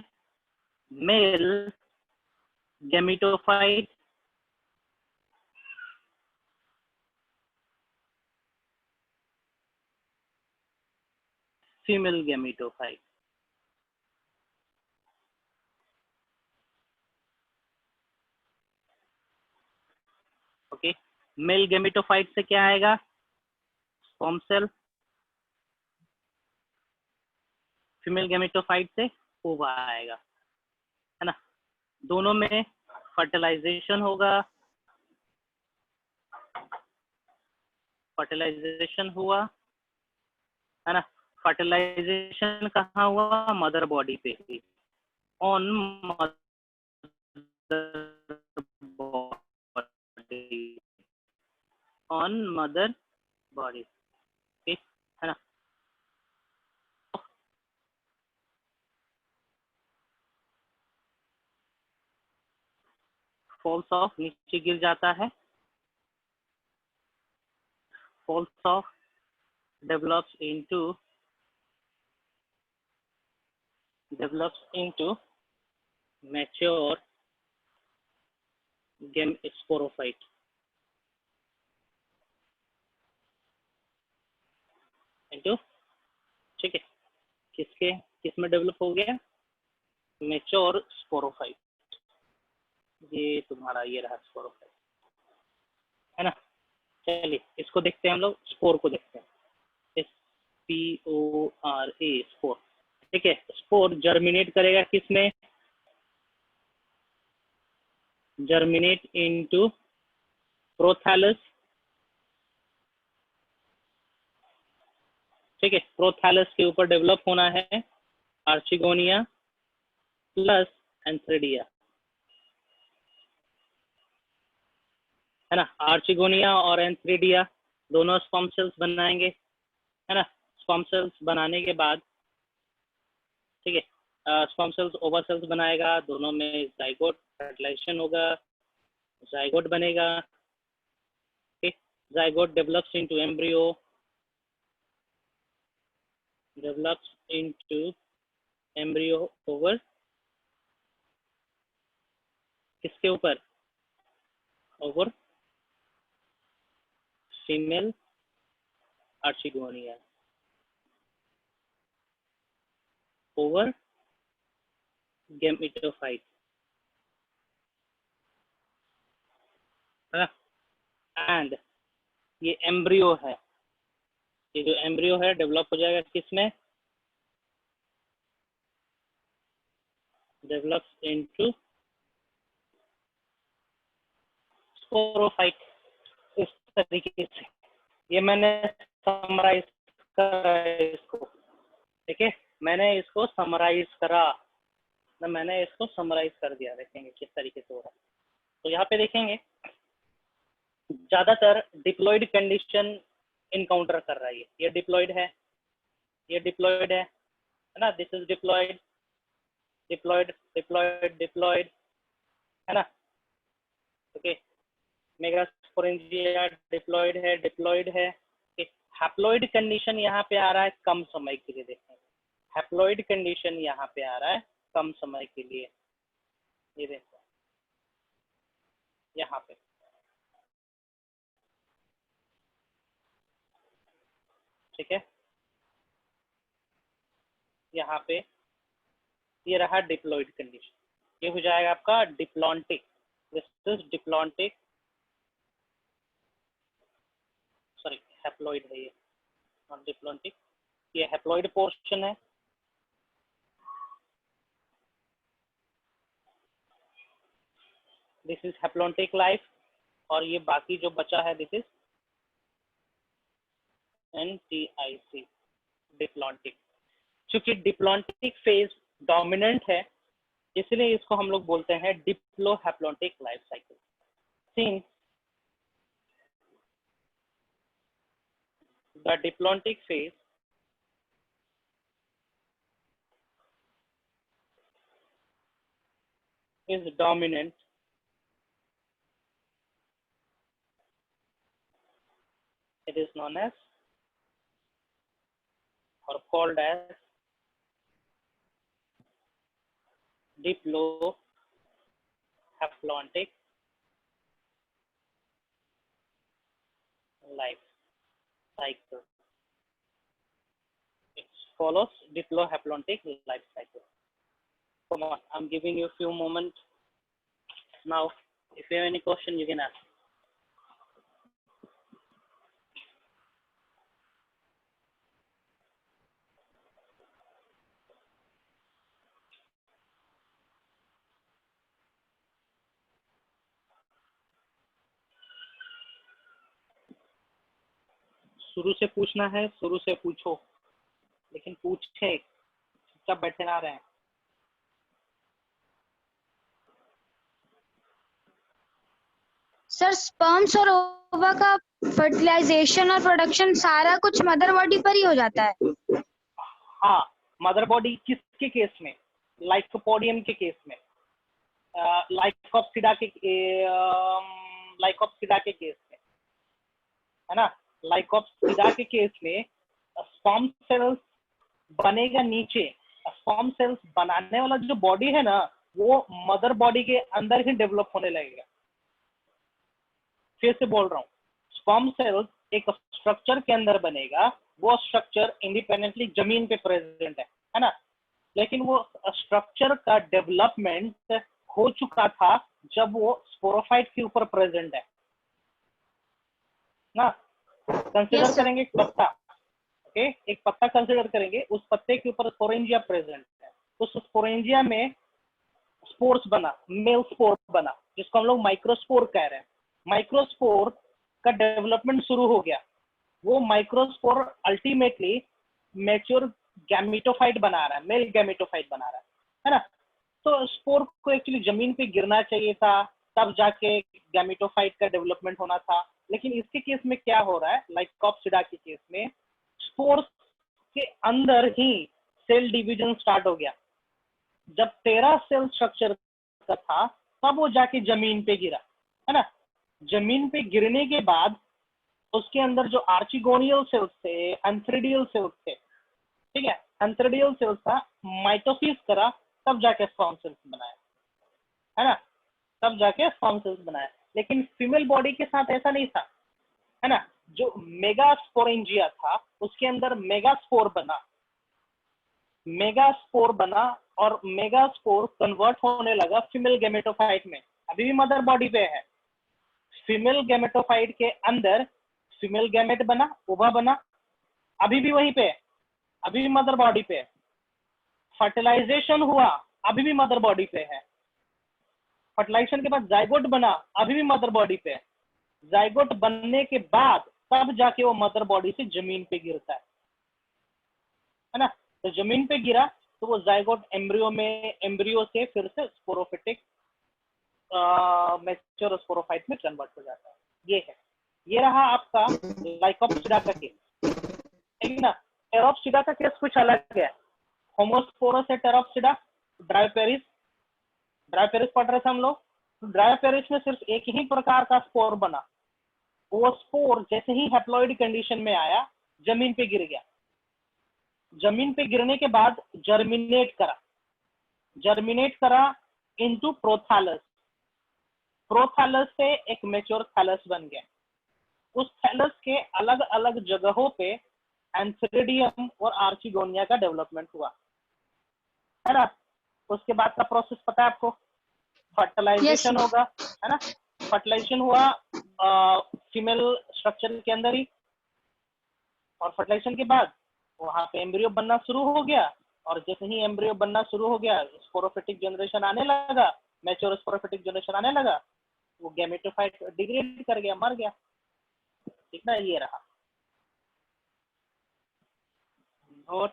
male gametophyte, female gametophyte. Okay, male gametophyte से क्या आएगा? स्पर्म सेल, फीमेल गैमेटोफाइट से ओवा आएगा, है ना। दोनों में फर्टिलाइजेशन होगा, फर्टिलाइजेशन हुआ, है ना। फर्टिलाइजेशन कहाँ हुआ? मदर बॉडी पे ही, on mother body, on mother body, ठीक है ना। फॉल्स ऑफ नीचे गिर जाता है, falls off develops into mature sporophyte, into, ठीक है। किस में डेवलप हो गया? Mature sporophyte. ये तुम्हारा ये रहा स्पोरोफाइट, है ना। चलिए इसको देखते हैं, हम लोग स्पोर को देखते हैं। SPORA, स्पोर, ठीक है। स्पोर जर्मिनेट करेगा किस में? जर्मिनेट इनटू प्रोथैलस, ठीक है। प्रोथैलस के ऊपर डेवलप होना है आर्चिगोनिया प्लस एंथ्रेडिया, है ना। आर्चिगोनिया और एंथ्रेडिया दोनों स्पर्म सेल्स बनाएंगे, है ना। स्पर्म सेल्स बनाने के बाद, ठीक है, स्पर्म सेल्स ओवा सेल्स बनाएगा, दोनों में जाइगोट फर्टिलाइजेशन होगा, जाइगोट बनेगा, ठीक। Zygote develops into embryo, develops into embryo over किसके ऊपर? Over female archegonia, over gametophyte, है ना। एंड ये एम्ब्रियो है, ये जो एम्ब्रियो है डेवलप हो जाएगा किसमें? Develops into sporophyte. इस तरीके से ये मैंने समराइज करा इसको, ठीक है। मैंने इसको समराइज करा ना, मैंने इसको समराइज कर दिया। देखेंगे किस तरीके से हो रहा है। तो यहाँ पे देखेंगे ज्यादातर डिप्लॉयड कंडीशन इनकाउंटर कर रहा है। ये डिप्लॉयड है, ये डिप्लॉयड है ना। This is diploid, diploid diploid diploid, है ना। ओके, मेगास्पोरेंजिया डिप्लॉयड है, डिप्लॉयड है। हैप्लॉयड कंडीशन यहाँ पे आ रहा है कम समय के लिए। देखें हैप्लॉयड कंडीशन यहाँ पे आ रहा है कम समय के लिए, ये देखो यहाँ पे, ठीक है। यहाँ पे ये रहा डिप्लॉयड कंडीशन, ये हो जाएगा आपका diplontic. This is diplontic, sorry haploid है ये, नॉट डिप्लॉन्टिक। ये हैप्लॉयड पोर्शन है, दिस इज हैप्लॉन्टिक लाइफ, और ये बाकी जो बचा है दिस इज NTIC, डिप्लॉन्टिक। चूंकि डिप्लॉन्टिक फेज डोमिनेंट है, इसलिए इसको हम लोग बोलते हैं diplohaplontic life cycle. Since the diplontic phase is dominant, it is known as or called as diplohaplontic life cycle. It follows diplohaplontic life cycle. Come on, I'm giving you a few moments now. If you have any question, you can ask. शुरू से पूछना है, शुरू से पूछो, लेकिन पूछे, चुपचाप बैठे ना रहे। सर स्पर्म्स और ओवा का फर्टिलाइजेशन और प्रोडक्शन सारा कुछ मदर बॉडी पर ही हो जाता है। हाँ, मदर बॉडी किसके केस में? लाइकोपोडियम के केस में, लाइकोप्सिडा के केस में, है ना। लाइकोप्सिडा के केस में स्पर्म सेल्स बनेगा नीचे। स्पर्म सेल्स बनाने वाला जो बॉडी है ना, वो मदर बॉडी के अंदर ही डेवलप होने लगेगा। फिर से बोल रहा हूँ, स्पर्म सेल्स एक स्ट्रक्चर के अंदर बनेगा, वो स्ट्रक्चर इंडिपेंडेंटली जमीन पे प्रेजेंट है ना, लेकिन वो स्ट्रक्चर का डेवलपमेंट हो चुका था जब वो स्पोरोफाइट के ऊपर प्रेजेंट है ना। Consider Yes, sir. करेंगे एक पत्ता, ओके, एक पत्ता कंसिडर करेंगे, उस पत्ते के ऊपर स्पोरेंजिया प्रेजेंट है। तो उस स्पोरेंजिया में स्पोर्स बना, मेल स्पोर बना, जिसको हम लोग माइक्रोस्पोर कह रहे हैं। माइक्रोस्पोर का डेवलपमेंट शुरू हो गया। वो माइक्रोस्पोर अल्टीमेटली मैच्योर गैमेटोफाइट बना रहा है, मेल गैमेटोफाइट बना रहा है ना। तो स्पोर को एक्चुअली जमीन पे गिरना चाहिए था, तब जाके गैमेटोफाइट का डेवलपमेंट होना था। लेकिन इसके केस में क्या हो रहा है, लाइकोप्सिडा के केस में स्पोर्स के अंदर ही सेल डिवीजन स्टार्ट हो गया। जब 13 सेल स्ट्रक्चर का था, तब वो जाके जमीन पे गिरा, है ना। जमीन पे गिरने के बाद उसके अंदर जो आर्चिगोनियल सेल्स थे, एंथ्रेडियल सेल्स थे, ठीक है, एंथ्रेडियल सेल्स था, माइटोसिस करा, तब जाके स्पर्म सेल्स बनाया, है ना, तब जाके स्पर्म सेल्स बनाया। लेकिन फीमेल बॉडी के साथ ऐसा नहीं था, है ना। जो मेगास्पोरेंजिया था, उसके अंदर मेगास्पोर बना और मेगास्पोर कन्वर्ट होने लगा फीमेल गैमेटोफाइट में। अभी भी मदर बॉडी पे है। फीमेल गैमेटोफाइट के अंदर फीमेल गैमेट बना, ओवा बना, अभी भी वहीं पे, अभी भी मदर बॉडी पे। फर्टिलाइजेशन हुआ, अभी भी मदर बॉडी पे है। फर्टिलाइजेशन के बाद जाइगोट बना, अभी भी मदर बॉडी पे। जाइगोट बनने के बाद तब जाके वो मदर बॉडी से जमीन पे गिरता है ना। तो जमीन पे गिरा तो वो जाइगोट एम्ब्रियो में, एम्ब्रियो से फिर से स्पोरोफिटिक मैच्योर स्पोरोफाइट में कन्वर्ट हो जाता है। ये है, ये रहा आपका लाइकोप्सिडा का केस, ठीक है ना। टेरोप्सिडा का केस कुछ अलग है। होमोस्पोरस है टेरोप्सिडा, ड्रायोपेरिस पढ़ रहे थे हम लोग। ड्रायोपेरिस में सिर्फ एक ही प्रकार का स्पोर बना। वो स्पोर जैसे ही हैप्लॉइड कंडीशन में आया, जमीन पे गिर गया। जमीन पे गिरने के बाद जर्मिनेट करा इनटू प्रोथैलस। प्रोथैलस से एक मैच्योर थैलस बन गया। उस थैलस के अलग अलग जगहों पे एंथ्रेडियम और आर्चिगोनिया का डेवलपमेंट हुआ, है ना। उसके बाद का प्रोसेस पता है आपको, फर्टिलाइजेशन Yes, होगा, है ना। फर्टिलाइजेशन हुआ फीमेल स्ट्रक्चर के अंदर ही, और फर्टिलाइजेशन के बाद वहां पे एम्ब्रियो बनना शुरू हो गया। और जैसे ही एम्ब्रियो बनना शुरू हो गया, स्पोरोफिटिक जनरेशन आने लगा, मैच्योर स्पोरोफिटिक जनरेशन आने लगा, वो गैमेटोफाइट डिग्रेड कर गया, मर गया, ठीक ना। ये रहा। और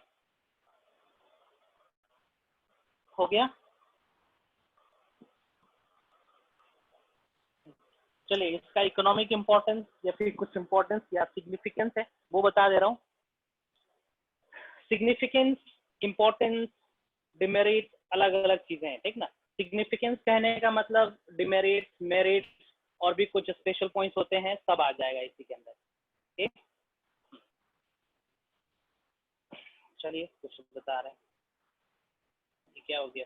हो गया। चलिए इसका इकोनॉमिक इम्पोर्टेंस या फिर कुछ इम्पोर्टेंस या सिग्निफिकेंस है वो बता दे रहा हूँ। सिग्निफिकेंस, इम्पोर्टेंस, डिमेरिट अलग अलग चीजें हैं, ठीक ना। सिग्निफिकेंस कहने का मतलब डिमेरिट, मेरिट और भी कुछ स्पेशल पॉइंट्स होते हैं, सब आ जाएगा इसी के अंदर, ठीक। चलिए कुछ बता रहे हैं, ये क्या हो गया।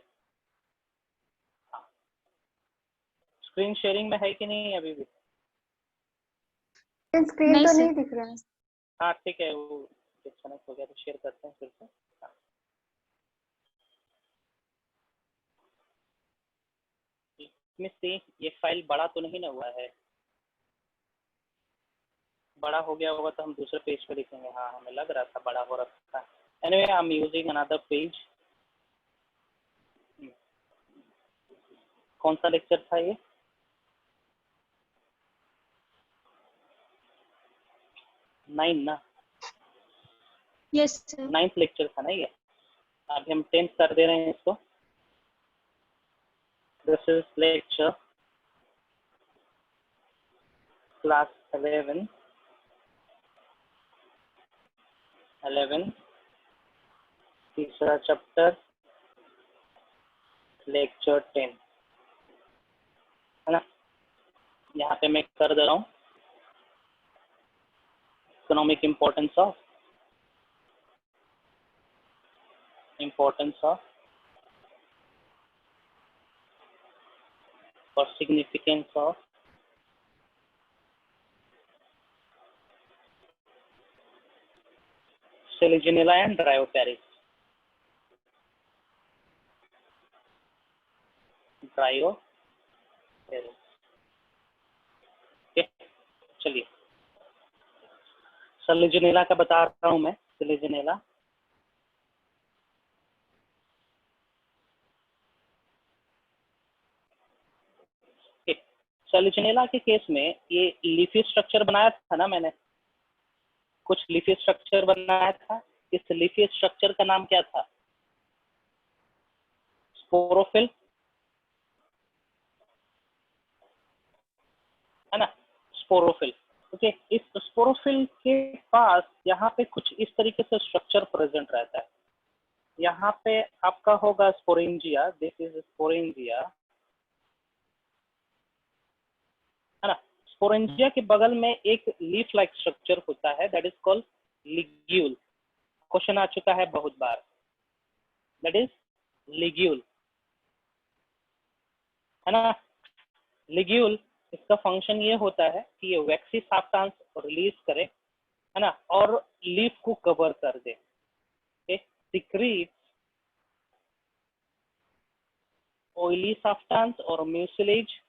हाँ, स्क्रीन शेयरिंग में है कि नहीं अभी भी? स्क्रीन नहीं तो सर। नहीं दिख रहा है। हाँ ठीक है, वो डिस्कनेक्ट हो गया तो शेयर करते हैं फिर से। हाँ। इसमें से ये फाइल बड़ा तो नहीं ना हुआ है? बड़ा हो गया होगा तो हम दूसरे पेज पे लिखेंगे। हाँ हमें लग रहा था बड़ा हो रखा था। Anyway I am using another page. कौन सा लेक्चर था ये? 9 ना? Yes sir. 9th लेक्चर था ना ये। अभी हम 10th कर दे रहे हैं इसको। दिस इज लेक्चर क्लास 11 तीसरा चैप्टर लेक्चर 10 है ना। यहाँ पे मैं कर दे रहा हूँ इकोनॉमिक इम्पोर्टेंस ऑफ और सिग्निफिकेंस ऑफ सेलिजिनेला एंड ड्रायोपैरिस। चलिए सेलिजिनेला का बता रहा हूँ मैं। सेलिजिनेला सेलिजिनेला के केस में ये लीफी स्ट्रक्चर बनाया था ना मैंने, कुछ लीफी स्ट्रक्चर बनाया था। इस लीफी स्ट्रक्चर का नाम क्या था? स्पोरोफिल, है ना, स्पोरोफिल। ओके, इस स्पोरोफिल के पास यहाँ पे कुछ इस तरीके से स्ट्रक्चर प्रेजेंट रहता है। यहाँ पे आपका होगा स्पोरेंजिया, दिस इज स्पोरेंजिया, है ना। स्पोरेंजिया के बगल में एक लीफ लाइक स्ट्रक्चर होता है, that is called ligule. Question आ चुका है बहुत बार, दैट इज लिग्यूल, है ना। लिग्यूल, इसका फंक्शन ये होता है कि ये वैक्सी सब्सटेंस रिलीज करे, है ना, और लीफ को कवर कर दे। सिक्रीट ऑयली सब्सटेंस और mucilage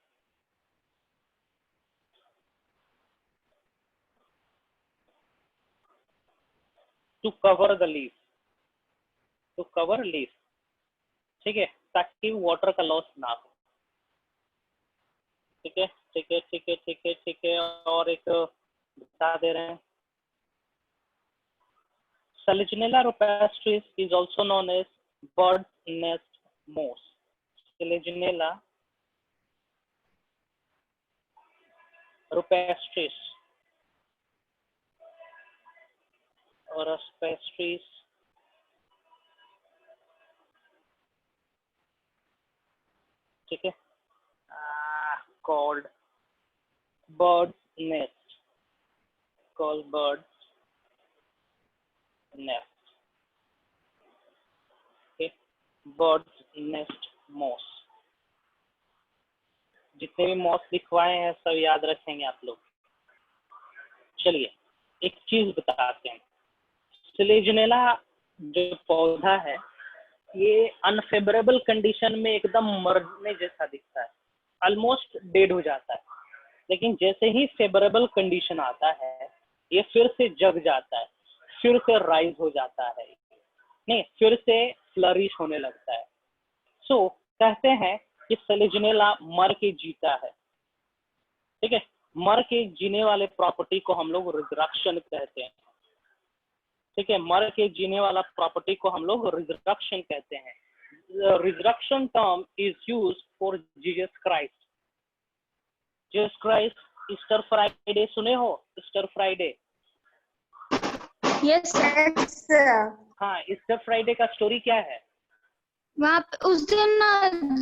to cover the leaf, ठीक है, ताकि वाटर का लॉस ना हो। ठीक है ठीक है ठीक है ठीक है ठीक है। और एक बता दे रहे हैं, Saligionella rupestris is also known as bird nest moss. Saligionella rupestris और rupestris ठीक है, called bird's nest, called bird's nest, okay, bird's nest moss। जितने भी मॉस लिखवाए हैं सब याद रखेंगे आप लोग। चलिए एक चीज बताते हैं, सिलेजिनेला जो पौधा है ये अनफेवरेबल कंडीशन में एकदम मरने जैसा दिखता है, ऑलमोस्ट डेड हो जाता है। लेकिन जैसे ही फेवरेबल कंडीशन आता है ये फिर से जग जाता है, फिर से राइज हो जाता है, नहीं फिर से फ्लरिश होने लगता है। सो कहते हैं कि सेलिजिनेला मर के जीता है, ठीक है। मर के जीने वाले प्रॉपर्टी को हम लोग रिजरक्शन कहते हैं, ठीक है। मर के जीने वाला प्रॉपर्टी को हम लोग रिजरक्शन कहते हैं। Resurrection term is used for Jesus Christ, Jesus Christ, Easter Friday सुने हो? Easter Friday, yes sir. हाँ, ईस्टर फ्राइडे का स्टोरी क्या है? वहाँ उस दिन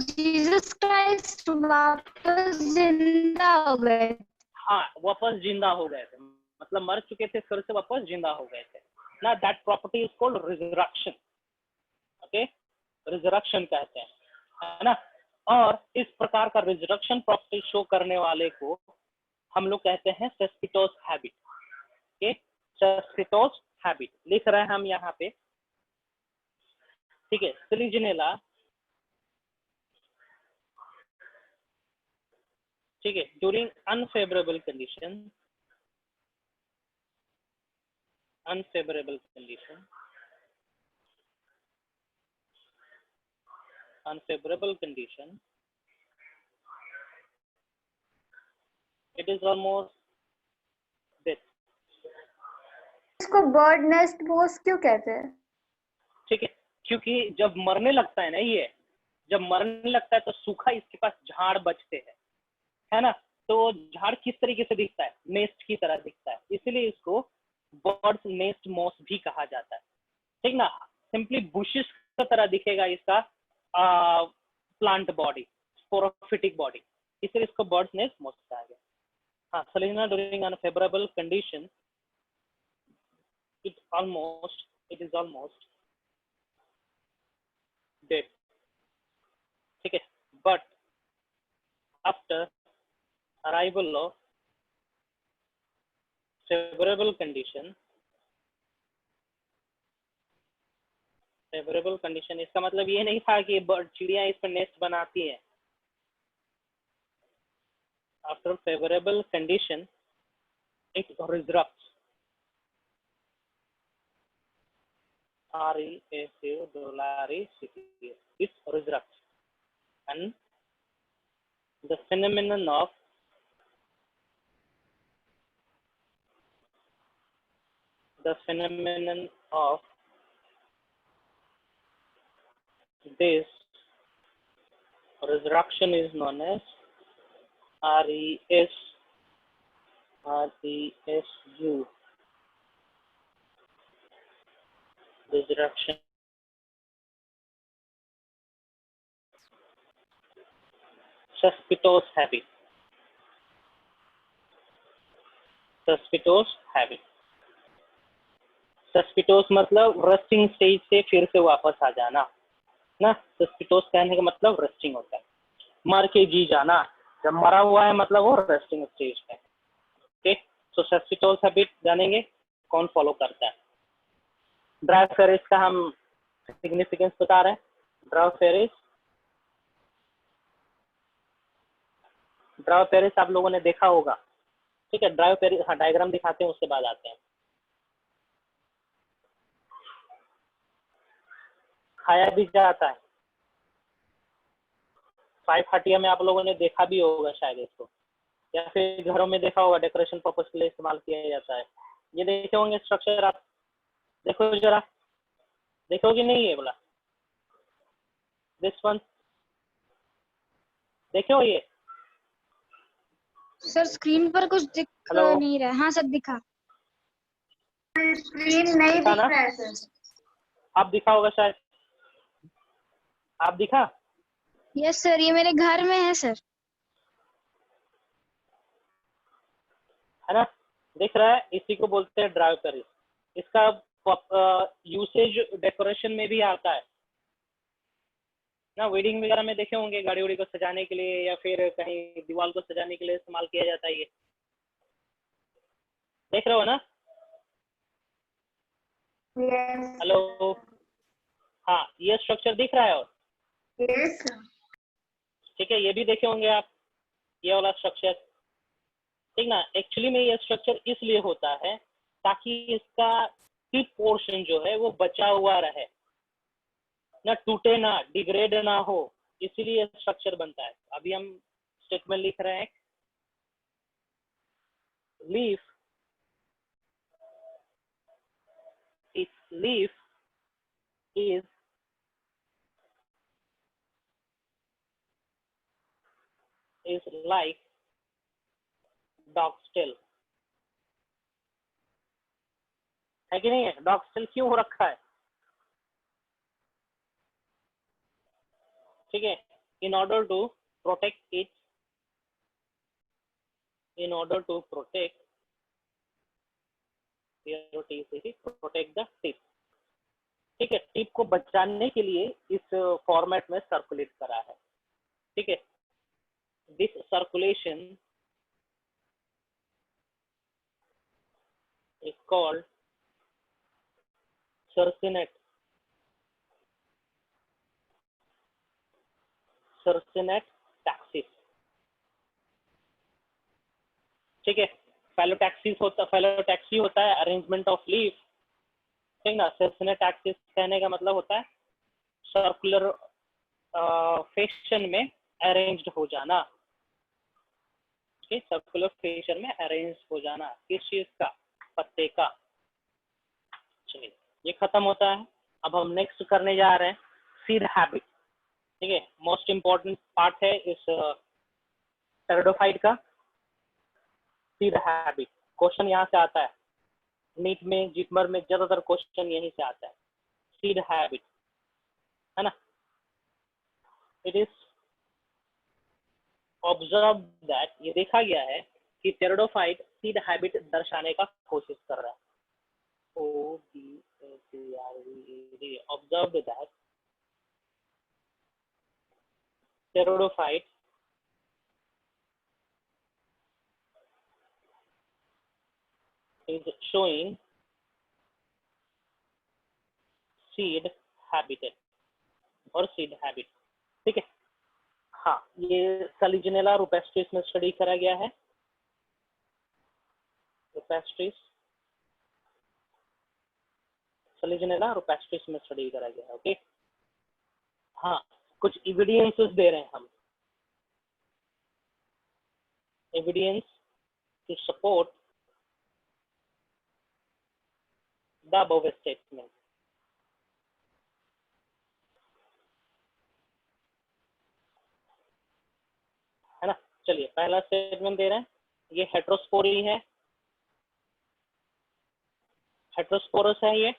जीसस क्राइस्ट वापस जिंदा हो गए। हाँ, वापस जिंदा हो गए थे, मतलब मर चुके थे फिर से वापस जिंदा हो गए थे ना। That property is called resurrection. Okay, resurrection कहते हैं, है ना। और इस प्रकार का रिजरक्शन प्रॉपर्टी शो करने वाले को हम लोग कहते हैं सेस्पिटोस हैबिट। ओके, सेस्पिटोस हैबिट लिख रहे हैं हम यहाँ पे, ठीक है। सिलिजिनेला, ठीक है, during unfavourable condition, unfavorable condition, it is almost death। इसको बर्ड नेस्ट मोस क्यों कहते हैं? ठीक है, क्योंकि जब मरने लगता है ना, ये जब मरने लगता है तो सूखा इसके पास झाड़ बचते हैं, है ना। तो झाड़ किस तरीके से दिखता है? नेस्ट की तरह दिखता है, इसलिए इसको बर्ड्स नेस्ट मॉस भी कहा जाता है, ठीक ना। सिंपली बुशिस की तरह दिखेगा इसका प्लांट बॉडी, स्पोरोफिटिक बॉडी, इसलिए इसको बर्ड्स नेस्ट मॉस कहा गया। हाँ, Selena during unfavorable condition, it is almost dead, ठीक है। But after arrival of favorable condition, इसका मतलब ये नहीं था कि बर्ड चिड़िया इस पर नेस्ट बनाती है। After favorable condition, it resurrects, it resurrects, and the phenomenon of this resurrection is known as RESU, resurrection. Cespitous habit, सस्पिटोस मतलब रस्टिंग स्टेज से फिर से वापस आ जाना ना। सस्पिटोस कहने का मतलब रस्टिंग होता है, मर के जी जाना। जब मरा हुआ है मतलब वो रस्टिंग स्टेज पे। ओके, तो सस्पिटोस हैबिट जानेंगे कौन फॉलो करता है। ड्रायोफेरिस का हम सिग्निफिकेंस बता रहे हैं। ड्रायोफेरिस आप लोगों ने देखा होगा, ठीक है। ड्रायोफेरिस, हाँ, डायग्राम दिखाते हैं, उसके बाद आते हैं। खाया भी जाता है, 5 हटिया में आप लोगों ने देखा भी होगा शायद इसको, या फिर घरों में देखा होगा, डेकोरेशन पर्पस के लिए इस्तेमाल किया जाता है। ये देखे होंगे स्ट्रक्चर, आप देखो जरा, देखो कि नहीं? ये बोला दिस वन, देखे हो ये? सर स्क्रीन पर कुछ दिख हेलो, नहीं रहा है। हाँ सर दिखा। स्क्रीन नहीं दिख रहा है सर। आप दिखा होगा शायद, आप दिखा? यस सर, ये मेरे घर में है सर। है ना, दिख रहा है, इसी को बोलते हैं ड्रायोफेरिस। इसका यूसेज डेकोरेशन में भी आता है ना। वेडिंग वगैरह में देखे होंगे, गाड़ी वाड़ी को सजाने के लिए या फिर कहीं दीवार को सजाने के लिए इस्तेमाल किया जाता है। ये देख रहे हो ना? हेलो, हाँ, ये स्ट्रक्चर दिख रहा है। और ठीक है, ये भी देखे होंगे आप, ये वाला स्ट्रक्चर, ठीक ना। एक्चुअली में ये स्ट्रक्चर इसलिए होता है ताकि इसका टिप पोर्शन जो है वो बचा हुआ रहे ना, टूटे ना, डिग्रेड ना हो, इसीलिए स्ट्रक्चर बनता है। अभी हम स्टेटमेंट लिख रहे हैं, leaf is like dog still, है कि नहीं है? डॉग स्टिल क्यों हो रखा है? ठीक है, in order to protect it, in order to protect protect the tip. ठीक है, टिप को बचाने के लिए इस फॉर्मेट में सर्कुलेट करा है। ठीक है, this circulation is called circinate, circinate taxis. ठीक है, फेलोटैक्सी होता है अरेंजमेंट ऑफ लीफ। ठीक ना, सर्सिनेट टैक्सिस कहने का मतलब होता है सर्कुलर फैशन में अरेंज्ड हो जाना। सर्कुलर फैशन में अरेंज हो जाना, किस चीज का? पत्ते का। चलिए, ये खत्म होता है। अब हम नेक्स्ट करने जा रहे हैं सीड हैबिट। ठीक है, मोस्ट इंपॉर्टेंट पार्ट है इस टेरिडोफाइट का, सीड हैबिट। क्वेश्चन यहाँ से आता है, नीट में, जिपमर में ज्यादातर क्वेश्चन यहीं से आता है, सीड हैबिट, है ना। इट इज ऑब्जर्व दैट, ये देखा गया है कि टेरिडोफाइट सीड हैबिट दर्शाने का कोशिश कर रहा है। observed that pteridophyte is showing seed habitat और seed habit। ठीक है, हाँ, ये सलीजिनेला रुपेस्ट्रिस में स्टडी करा गया है, रुपेस्ट्रिस, सलीजिनेला रुपेस्ट्रिस में स्टडी करा गया है। ओके, हाँ, कुछ एविडेंसेस दे रहे हैं हम, evidence to support the above statement. है ना, चलिए पहला स्टेटमेंट दे रहे हैं, ये हेट्रोस्पोरी है, हेट्रोस्पोरस है, ये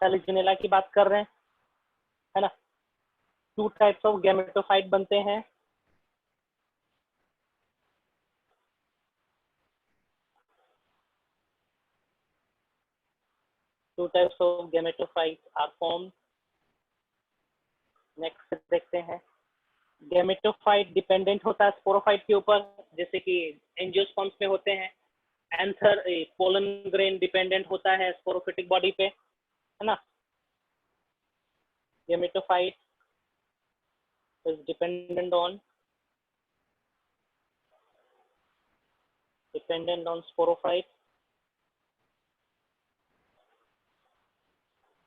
सलीजिनेला की बात कर रहे हैं, है ना। 2 टाइप्स ऑफ गैमेटोफाइट बनते हैं, two types of gametophyte are formed. Next देखते हैं, गैमेटोफाइट डिपेंडेंट होता है स्पोरोफाइट के ऊपर, जैसे कि एंजियोस्पर्म्स में होते हैं। एंथर पोलन ग्रेन डिपेंडेंट होता है स्पोरोफिटिक बॉडी पे, है ना। Gametophyte is dependent on sporophyte.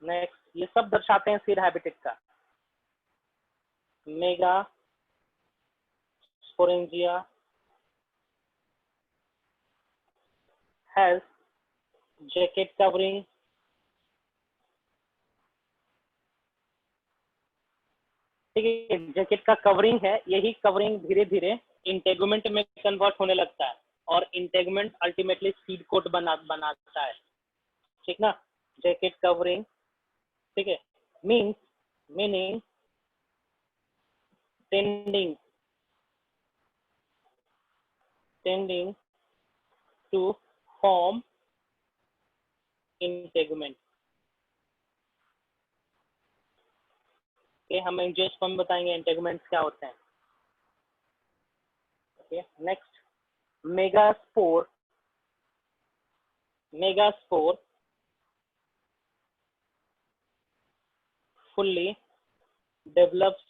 Next, ये सब दर्शाते हैं सीड हैबिटेट का, mega sporangia has jacket covering, ठीक है, जैकेट का कवरिंग है, यही कवरिंग धीरे धीरे इंटेगुमेंट में कन्वर्ट होने लगता है और इंटेगुमेंट अल्टीमेटली सीड कोट बनाता है। ठीक ना, जैकेट कवरिंग, ठीक है, meaning tending to form integument। Okay, हम एंजियोस्पर्म बताएंगे इंटेगुमेंट्स क्या होते हैं। Okay, next, megaspore fully develops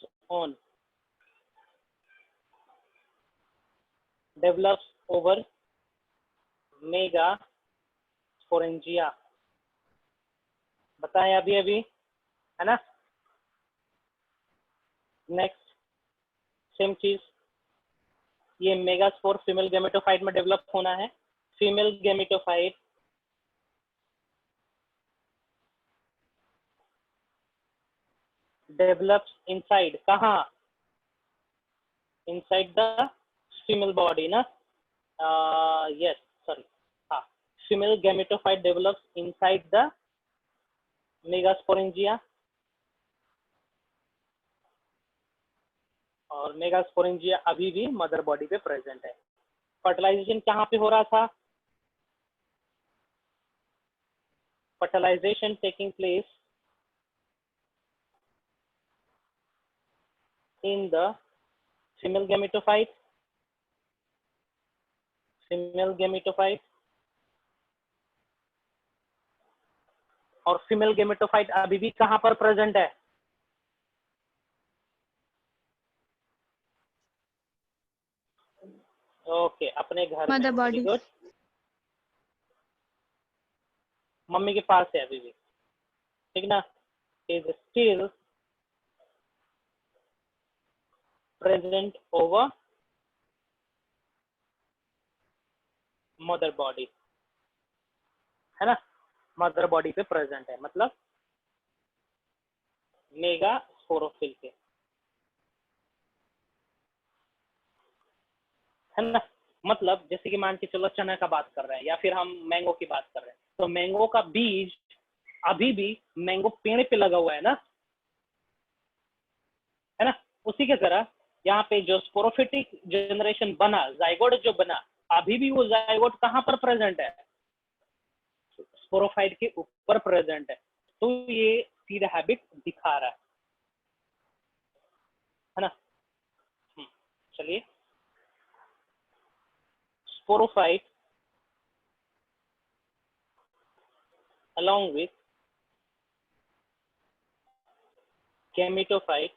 over mega sporangia, बताएं अभी है ना। नेक्स्ट, सेम चीज, ये मेगास्पोर फीमेल गैमेटोफाइट में डेवलप होना है। फीमेल गैमेटोफाइट डेवलप्स इनसाइड, कहाँ? इनसाइड द फीमेल बॉडी ना, yes, sorry, हाँ, female gametophyte develops inside the megasporangia और मेगास्पोरेंजिया अभी भी मदर बॉडी पे प्रेजेंट है। फर्टिलाइजेशन कहाँ पे हो रहा था? Fertilisation taking place in the female gametophyte, और फीमेल गैमेटोफाइट अभी भी कहाँ पर प्रेजेंट है? ओके, अपने घर मदर में। बॉडी। गुड, मम्मी के पास है अभी भी, ठीक ना? Is still present over mother body, है ना? मदर बॉडी पे प्रेजेंट है, मतलब मेगा स्पोरोफिल के, है ना? मतलब जैसे कि मान के चलो चना का बात कर रहे हैं या फिर हम मैंगो की बात कर रहे हैं, तो मैंगो का बीज अभी भी मैंगो पेड़ पे लगा हुआ है ना, है ना? उसी के तरह यहाँ पे जो स्पोरोफिटिक जनरेशन बना, जाइगोट जो बना, अभी भी वो जाइगोट कहाँ पर प्रेजेंट है? स्पोरोफाइट के ऊपर प्रेजेंट है। तो ये सीड हैबिट दिखा रहा है ना? चलिए, स्पोरोफाइट along with gametophyte,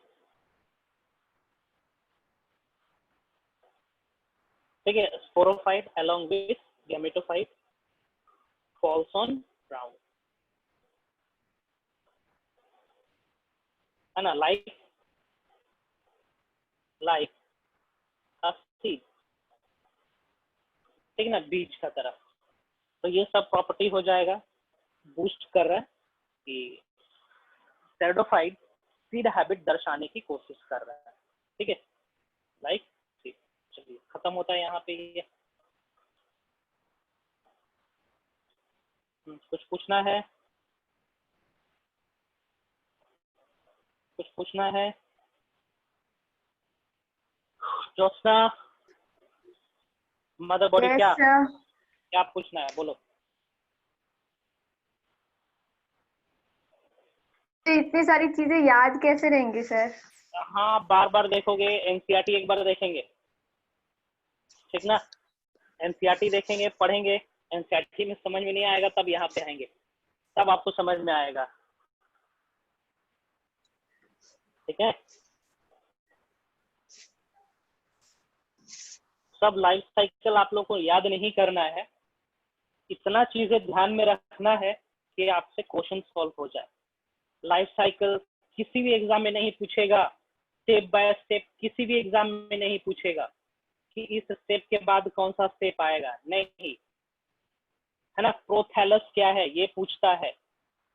ठीक है, sporophyte along with gametophyte falls on ground, है ना? like a seed, ठीक है ना, बीज का तरह। तो ये सब प्रॉपर्टी हो जाएगा, बूस्ट कर रहा है कि टेरिडोफाइट सीड हैबिट दर्शाने की कोशिश कर रहा है, ठीक है, लाइक सीड। चलिए, खत्म होता है यहाँ पे ये। कुछ पूछना है? कुछ पूछना है? जोस्ना, मदर बॉडी Yes, क्या sir. क्या पूछना है, बोलो। तो इतनी सारी चीजें याद कैसे रहेंगी सर? हाँ, बार बार देखोगे, एनसीईआरटी एक बार देखेंगे, ठीक ना? एनसीईआरटी देखेंगे, पढ़ेंगे, एनसीईआरटी में समझ में नहीं आएगा तब यहाँ पे आएंगे, तब आपको समझ में आएगा, ठीक है? सब लाइफ साइकिल आप लोग को याद नहीं करना है, इतना चीजें ध्यान में रखना है कि आपसे क्वेश्चन सॉल्व हो जाए। लाइफ साइकिल किसी भी एग्जाम में नहीं पूछेगा, स्टेप बाय स्टेप किसी भी एग्जाम में नहीं पूछेगा कि इस स्टेप के बाद कौन सा स्टेप आएगा, नहीं, है ना? प्रोथैलस क्या है ये पूछता है,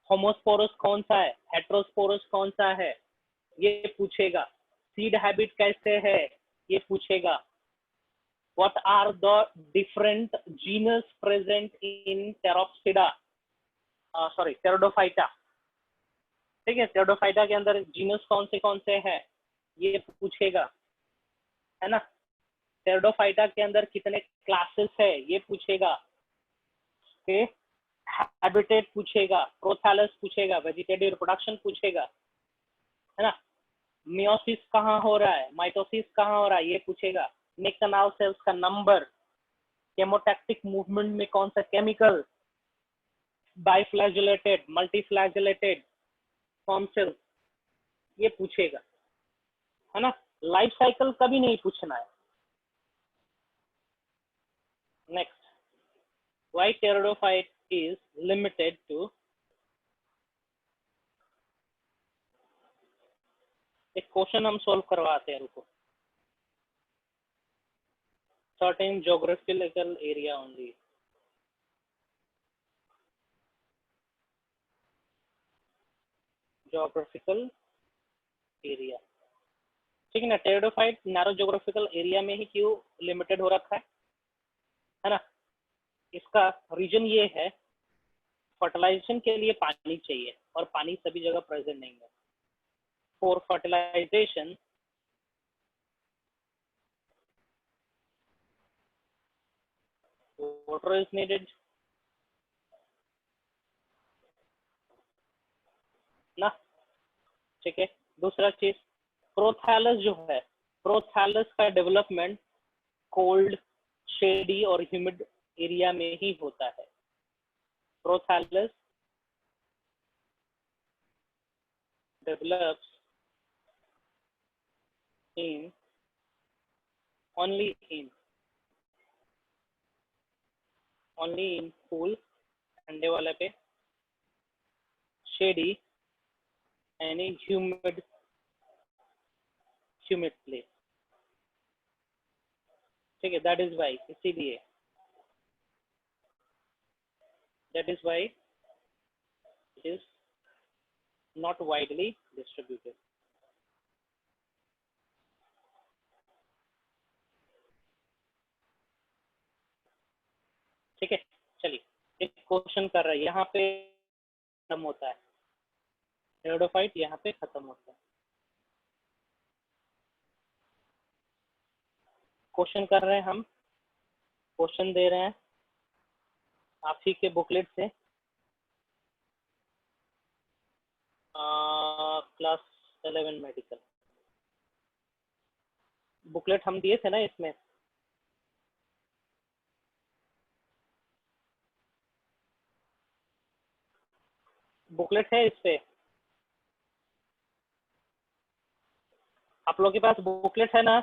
होमोस्पोरस कौन सा है, हेट्रोस्पोरस कौन सा है ये पूछेगा, सीड हैबिट कैसे है ये पूछेगा, what are the different genus present in Pteropsida, Pteridophyta, ठीक है? टेरिडोफाइटा के अंदर जीनस कौन से हैं ये पूछेगा, है ना? टेरिडोफाइटा के अंदर कितने क्लासेस है ये पूछेगा, हैबिटेट पूछेगा, प्रोथैलस पूछेगा, वेजिटेटिव रिप्रोडक्शन पूछेगा, है ना? मियोसिस कहाँ हो रहा है, माइटोसिस कहाँ हो रहा है ये पूछेगा, नेक कैनाल सेल्स का नंबर, केमोटैक्टिक मूवमेंट में कौन सा केमिकल, बाइफ्लैगेलेटेड, मल्टीफ्लैगेलेटेड फॉर्म सेल्स, ये पूछेगा, है ना? लाइफ साइकिल कभी नहीं पूछना है। Next, why pteridophyte is limited to, एक क्वेश्चन हम सोल्व करवाते हैं, रुको। Certain geographical area only, geographical area, ठीक है ना? टेरिडोफाइट नैरो ज्योग्राफिकल एरिया में ही क्यों लिमिटेड हो रखा है? है ना। इसका रीजन ये है, फर्टिलाइजेशन के लिए पानी चाहिए और पानी सभी जगह प्रेजेंट नहीं है। For fertilisation water is needed ना, ठीक है। दूसरा चीज, प्रोथैलस जो है, प्रोथैलस का डेवलपमेंट कोल्ड, शेडी और ह्यूमिड एरिया में ही होता है। Prothallus develops in only in cool, ठंडे वाले पे, शेडी एंड ह्यूमिड प्लेस, ठीक है। दैट इज वाई, इसीलिए that is why it is not widely distributed। ठीक है, चलिए एक क्वेश्चन कर रहा है, यहाँ पे खत्म होता है हेरोडोफाइट, यहाँ पे खत्म होता है। क्वेश्चन कर रहे हैं हम, क्वेश्चन दे रहे हैं आप ही के बुकलेट से, क्लास 11 मेडिकल बुकलेट हम दिए थे ना, इसमें बुकलेट है, इस पे आप लोगों के पास बुकलेट है ना।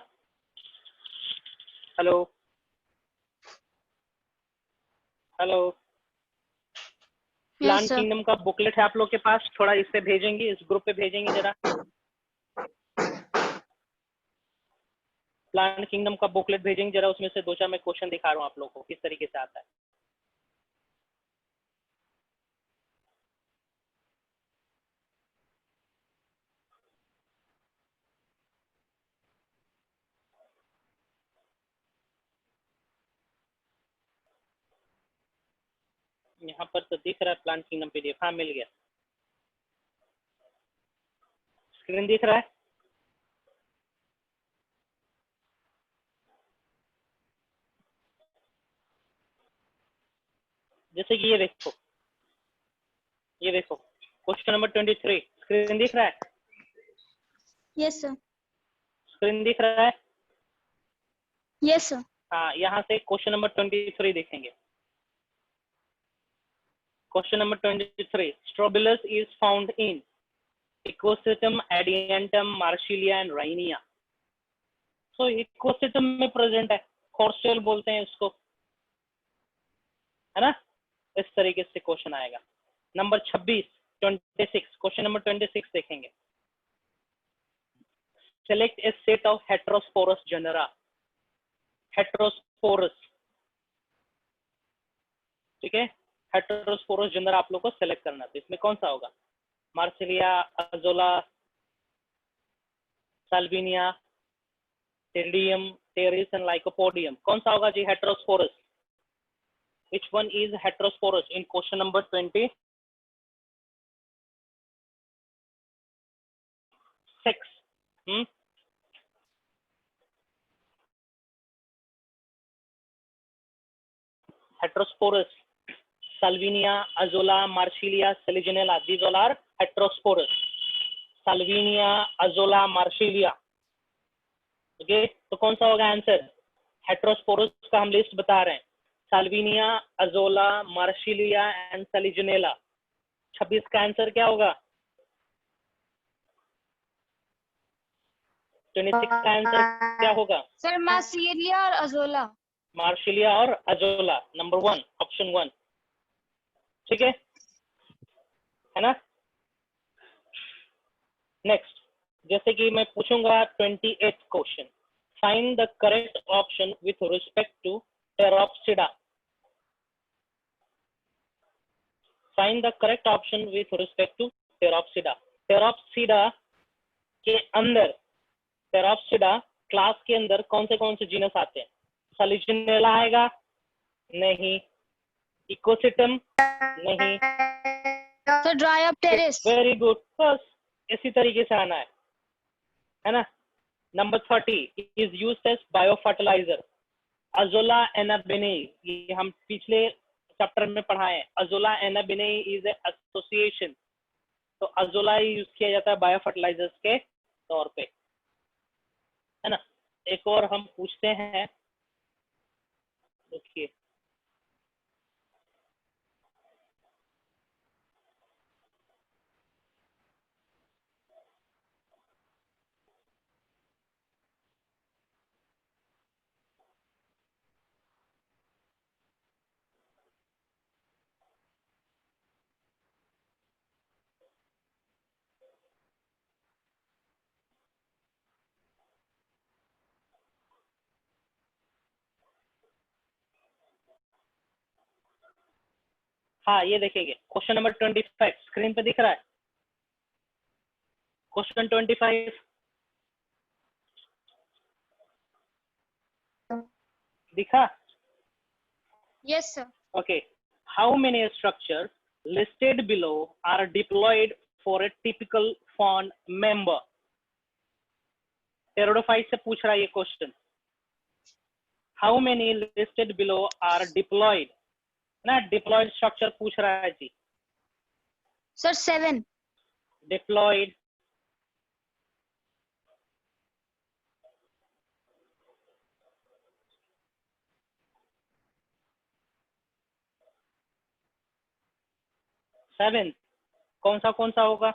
हेलो हेलो, प्लांट किंगडम का बुकलेट है आप लोग के पास, थोड़ा इस पे भेजेंगे, इस ग्रुप पे भेजेंगे जरा। प्लांट किंगडम का बुकलेट भेजेंगे जरा, उसमें से 2-4 मैं क्वेश्चन दिखा रहा हूँ आप लोग को किस तरीके से आता है। यहाँ पर तो दिख रहा है प्लांट किंगडम पीडीएफ, हाँ मिल गया, स्क्रीन दिख रहा है। जैसे कि ये देखो क्वेश्चन नंबर 23, स्क्रीन दिख रहा है। Yes sir. स्क्रीन दिख रहा है। Yes sir. हाँ, यहाँ से क्वेश्चन नंबर 23 देखेंगे। Question number 23, strobilus is found in ecosystem Adiantum, Marsilea and Rhynia. तो इकोसिस्टम में प्रेजेंट है, हॉर्सटेल बोलते हैं इसको, है ना। इस तरीके से क्वेश्चन आएगा। नंबर 26 क्वेश्चन नंबर 26 देखेंगे। Select a set of heterosporous genera, heterosporous, ठीक है। हेटेरोस्पोरस जनरा आप लोग को सेलेक्ट करना, तो इसमें कौन सा होगा? Marsilea, Azolla, Salvinia, Pteridium, Pteris and Lycopodium, कौन सा होगा जी heterosporous? Which one is heterosporous in question number 26? Heterosporous, Salvinia, Azolla, Marsilia, Selaginella, these all are heterosporous. Salvinia, Azolla, Marsilia, okay, तो कौन सा होगा आंसर? हेटेरोस्पोरस का हम लिस्ट बता रहे हैं, साल्विनिया, अजोला, मार्सिलिया एंड सेलिजिनेला। 26 का आंसर क्या होगा? 26 का आंसर क्या होगा सर? मार्सिलिया और अजोला। मार्सिलिया और अजोला, नंबर 1, ऑप्शन 1, ठीक है ना। नेक्स्ट, जैसे कि मैं पूछूंगा 28th question, find the correct option with respect to Pteropsida. Find the correct option with respect to Pteropsida. Pteropsida के अंदर, टेरोप्सिडा क्लास के अंदर कौन से जीनस आते हैं? सेलिजिनेला आएगा, नहीं, इकोसिस्टम नहीं, sir dry up terrace. Very good, बस इसी तरीके से आना है ना। Number 30 is used as bio fertilizer, Azolla Anabaena, ये हम पिछले चैप्टर में पढ़ा है। अजोला एनाबिने इज एसोसिएशन, तो अजोला यूज किया जाता है बायो फर्टिलाइजर्स के तौर पे, है ना। एक और हम पूछते हैं, देखिए हाँ, ये देखेंगे क्वेश्चन नंबर 25 स्क्रीन पे दिख रहा है। क्वेश्चन 25 दिखा? Yes sir. Okay. How many structures listed below are deployed for a typical fund member? Pteridophyte से पूछ रहा है ये question. How many listed below are deployed? ना deployed structure पूछ रहा है जी। सर 7। Deployed, सेवन, कौन सा होगा?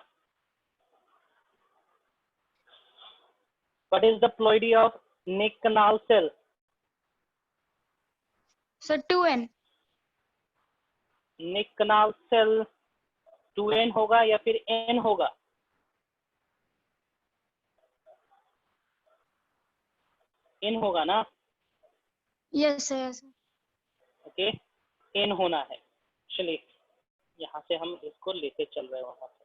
What is the ploidy of neck canal cell? Sir 2n। Neck canal cell 2n होगा या फिर n होगा? n होगा ना? Yes sir yes. Okay, n होना है। चलिए यहाँ से हम इसको लेके चल रहे हैं वहां से।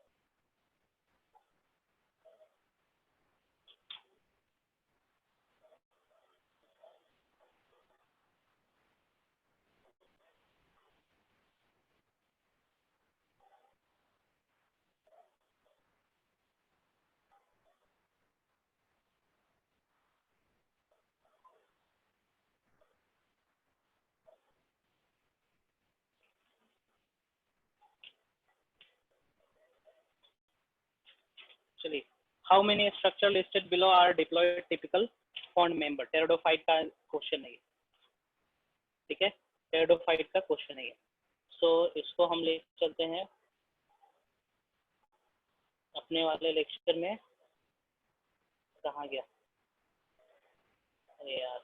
चलिए, how many structure listed below are diploid typical found member, pteridophyte का क्वेश्चन है ये, ठीक है, टेरिडोफाइट का क्वेश्चन है ये। सो इसको हम ले चलते हैं अपने वाले लेक्चर में। कहाँ गया? अरे यार,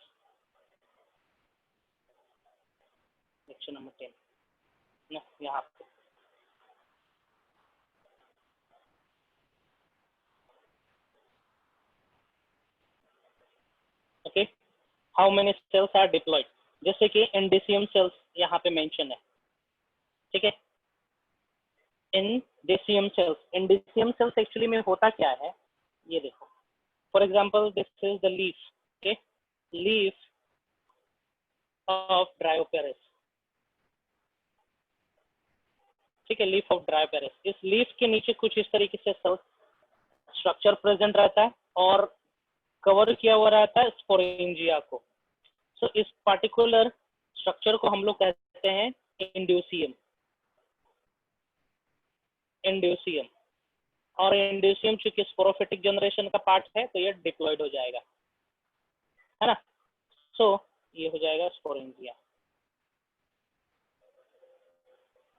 लेक्चर नंबर 10 ना, यहाँ पे। Okay, how many cells are diploid, जैसे कि एंडोसियम सेल्स यहाँ पे मेंशन है, ठीक है। एंडोसियम सेल्स एक्चुअली में होता क्या है, ये देखो। For example this is the leaf, okay, leaf of Dryopteris, ठीक है, लीफ ऑफ ड्रायोपेरिस। इस लीफ के नीचे कुछ इस तरीके से सेल स्ट्रक्चर प्रेजेंट रहता है और कवर किया हुआ रहता है स्पोरेंजिया को। सो इस पार्टिकुलर स्ट्रक्चर को हम लोग कहते हैं इंड्यूसियम। इंड्यूसियम, और इंड्यूसियम चूंकि स्पोरोफिटिक जनरेशन का पार्ट है तो ये डिप्लॉयड हो जाएगा, है ना। सो ये हो जाएगा sporangia,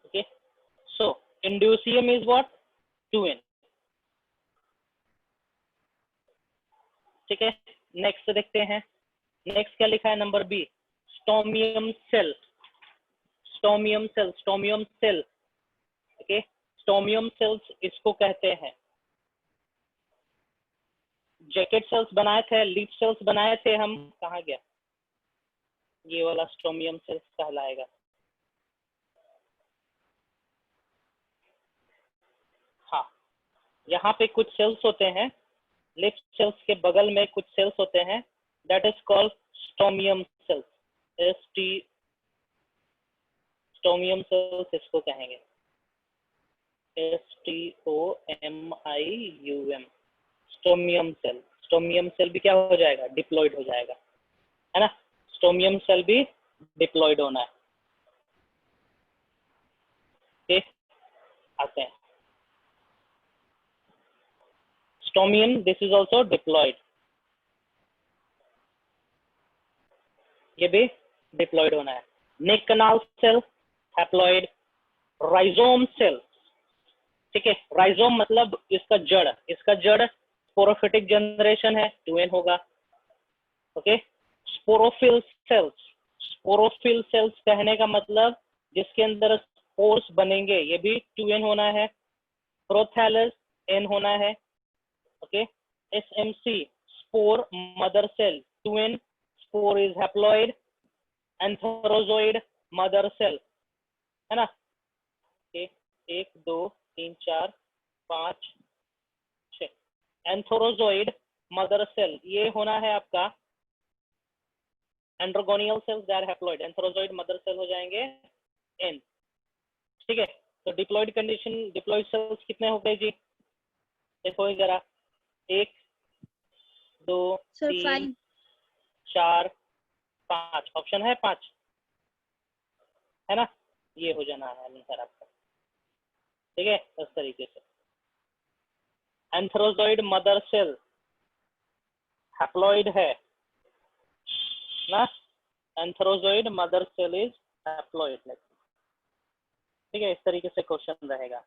okay. So indusium is what? 2n, ठीक है। नेक्स्ट देखते हैं, नेक्स्ट क्या लिखा है, number B, stomium cell. Stomium cell, stomium cell, okay. Stomium cells इसको कहते हैं, जैकेट सेल्स बनाए थे, लीफ सेल्स बनाए थे हम, कहाँ गया, ये वाला स्टोमियम सेल्स कहलाएगा। हाँ, यहाँ पे कुछ सेल्स होते हैं, लीफ सेल्स के बगल में कुछ सेल्स होते हैं, that is called stomium cells, stomium cells इसको कहेंगे, STOMIUM, stomium cell. Stomium cell भी क्या हो जाएगा, डिप्लॉयड हो जाएगा, है ना। स्टोमियम सेल भी डिप्लॉयड होना है। ठीक, आते हैं stomium, this is also diploid, ये भी डिप्लॉयड होना है। Neck canal cell haploid. Rhizome cell, ठीक है, राइजोम मतलब इसका जड़, इसका जड़ स्पोरोफिटिक जनरेशन है, 2n होगा। Okay, sporophyll cells, sporophyll cells कहने का मतलब जिसके अंदर स्पोर्स बनेंगे, ये भी 2n होना है। प्रोथैलस n होना है। Okay, SMC spore mother cell, 2n, spore is haploid. Antherozoid mother cell, है ना। 1 2 3 4 5 6, एंथरोजोइड मदर सेल, ये होना है आपका androgonial cells, they are haploid. Antherozoid mother cell हो जाएंगे n, ठीक है। तो डिप्लॉयड कंडीशन, डिप्लॉयड सेल्स कितने हो गए जी, देखो जरा, 1 2 सर 3 5। 4 5, ऑप्शन है 5, है ना। ये हो जाना है आंसर आपका, ठीक है, इस तरीके से। एंथरोजोइड मदर सेल हैप्लॉयड है ना, एंथरोजोइड मदर सेल इज हैप्लॉयड, ठीक है। इस तरीके से क्वेश्चन रहेगा।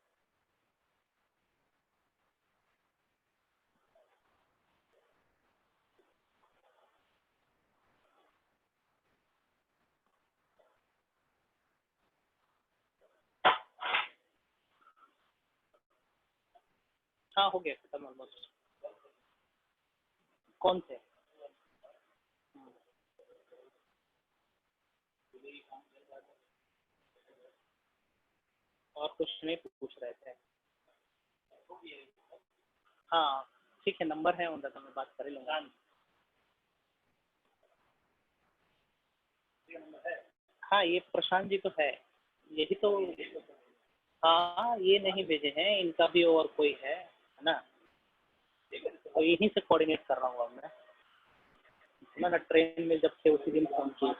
हाँ, हो गया खत्म ऑलमोस्ट। कौन से, और कुछ नहीं पूछ रहे थे। हाँ ठीक है, नंबर है उनका तो मैं बात कर ही लूँगा। हाँ, ये प्रशांत जी तो है, यही तो। हाँ, ये नहीं भेजे हैं, इनका भी और कोई है ना, तो यहीं से कोऑर्डिनेट कर रहा हूँ अब मैं ना ट्रेन में जब थे उसी दिन फोन किया।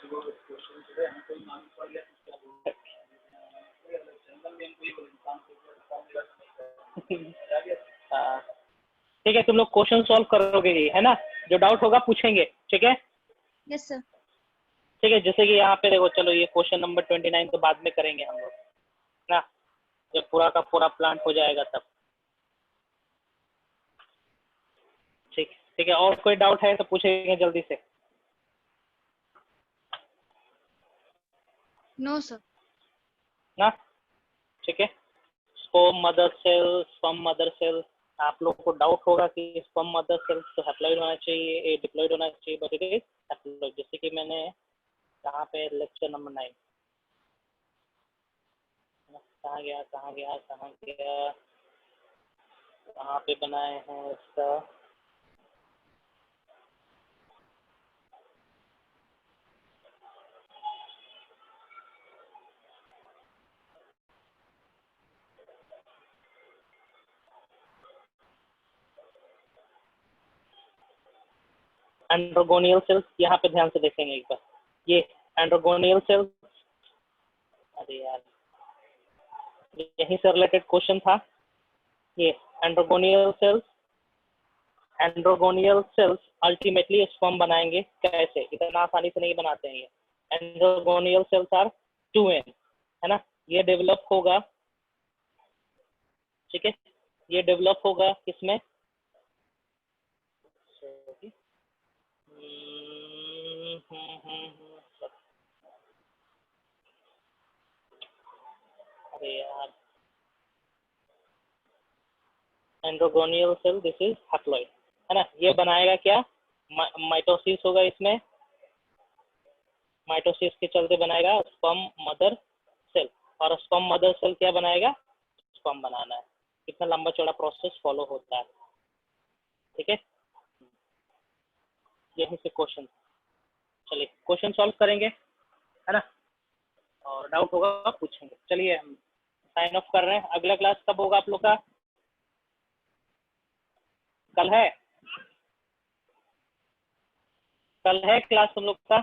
हाँ, ठीक है, तुम लोग क्वेश्चन सॉल्व करोगे ही, है ना। जो डाउट होगा पूछेंगे, ठीक है। Yes sir. ठीक है, जैसे कि यहाँ पे देखो, चलो ये क्वेश्चन नंबर 29 तो बाद में करेंगे हम लोग ना, जब पूरा का पूरा प्लांट हो जाएगा तब। ठीक, ठीक है, और कोई डाउट है तो पूछेंगे जल्दी से। No sir. ना, ठीक है। Sperm mother cell, sperm mother cell, आप लोग को डाउट होगा कि स्पर्म मदर सेल तो हैप्लॉइड होना चाहिए, डिप्लॉइड होना चाहिए, बट इट इज हैप्लॉइड। जैसे कि मैंने कहाँ पे लेक्चर नंबर 9, कहाँ गया कहाँ गया कहाँ गया, कहाँ पे बनाए हैं इसका, एंड्रोगोनियल सेल्स, यहाँ पे ध्यान से देखेंगे एक बार। ये एंड्रोगोनियल सेल्स, अरे यार यहीं से रिलेटेड क्वेश्चन था। ये एंड्रोगोनियल सेल्स, एंड्रोगोनियल सेल्स अल्टीमेटली स्पर्म बनाएंगे, कैसे, इतना आसानी से नहीं बनाते हैं ये। एंड्रोगोनियल सेल्स आर 2n, है ना। ये डेवलप होगा, ठीक है, ये डेवलप होगा किसमें, अरे यार, एंड्रोगोनियल सेल, दिस इज हैप्लॉइड, है ना। ये बनाएगा क्या, माइटोसिस होगा इसमें, माइटोसिस के चलते बनाएगा स्पर्म मदर सेल, और स्पर्म मदर सेल क्या बनाएगा, स्पर्म बनाना है। कितना लंबा चौड़ा प्रोसेस फॉलो होता है, ठीक है। यहीं से क्वेश्चन, चलिए क्वेश्चन सॉल्व करेंगे, है ना। और डाउट होगा पूछेंगे। चलिए हम साइन ऑफ कर रहे हैं। अगला क्लास कब होगा आप लोग का? कल है? कल है क्लास तुम लोग का?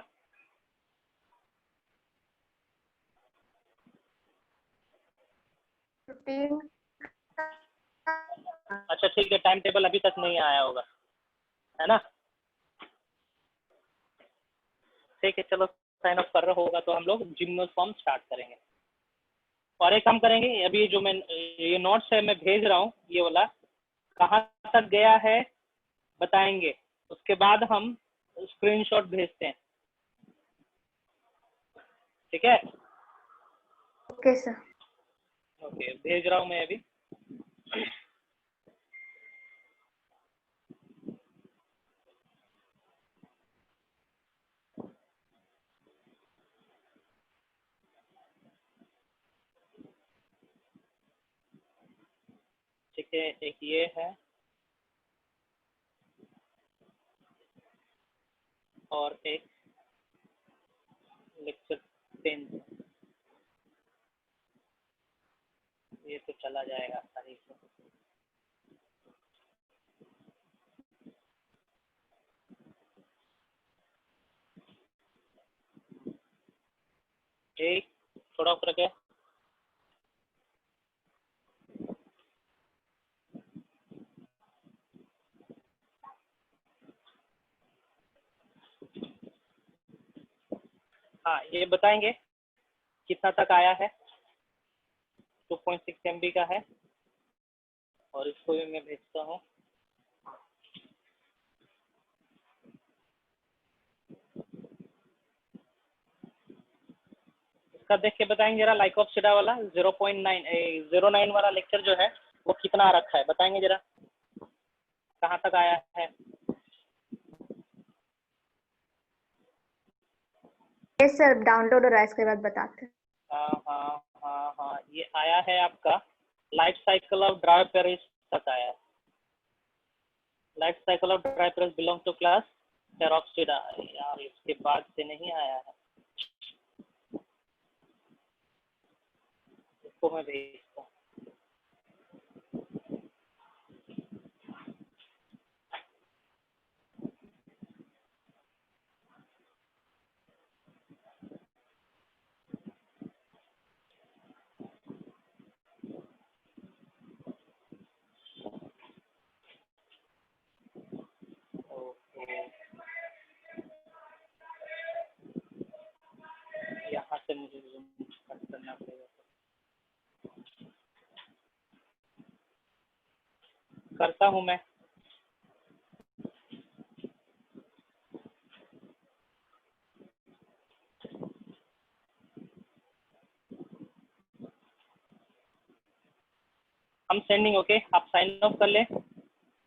रूटीन। अच्छा ठीक है, टाइम टेबल अभी तक नहीं आया होगा, है ना? ठीक है, चलो साइन ऑफ कर रहा होगा तो हम लोग जिम्नोस्पर्म स्टार्ट करेंगे। और एक काम करेंगे, अभी जो मैं ये नोट्स है मैं भेज रहा हूँ, ये वाला कहाँ तक गया है बताएंगे, उसके बाद हम स्क्रीनशॉट भेजते हैं, ठीक है? Okay sir. ओके, भेज रहा हूँ मैं अभी। ठीक है, एक ये है और एक लेक्चर 10, ये तो चला जाएगा तारीख को। एक थोड़ा ऊपर गया। हाँ, ये बताएंगे कितना तक आया है। 2.6 MB का है और इसको भी मैं भेजता हूँ। इसका देख के बताएंगे जरा, लाइकोप्सिडा वाला 0.09 वाला लेक्चर जो है वो कितना रखा है, बताएंगे जरा कहाँ तक आया है। यस सर, डाउनलोड हो रहा है, इसके बाद बताते हैं। हाँ हाँ हाँ हाँ, ये आया है आपका life cycle of Dryopteris तक आया है। Life cycle of Dryopteris belong to class Pteropsida. यार इसके बाद से नहीं आया है, इसको मैं भेजता हूँ। ओके, यहाँ से मुझे जूम कट करना पड़ेगा, करता हूँ मैं। हम सेंडिंग, ओके, आप साइन ऑफ कर लें,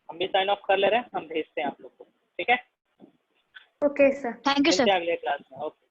हम भी साइन ऑफ कर ले रहे हैं, हम भेजते हैं आप लोग को, ठीक है? Okay sir. थैंक यू मिलते सर। हैं अगले क्लास में। ओके।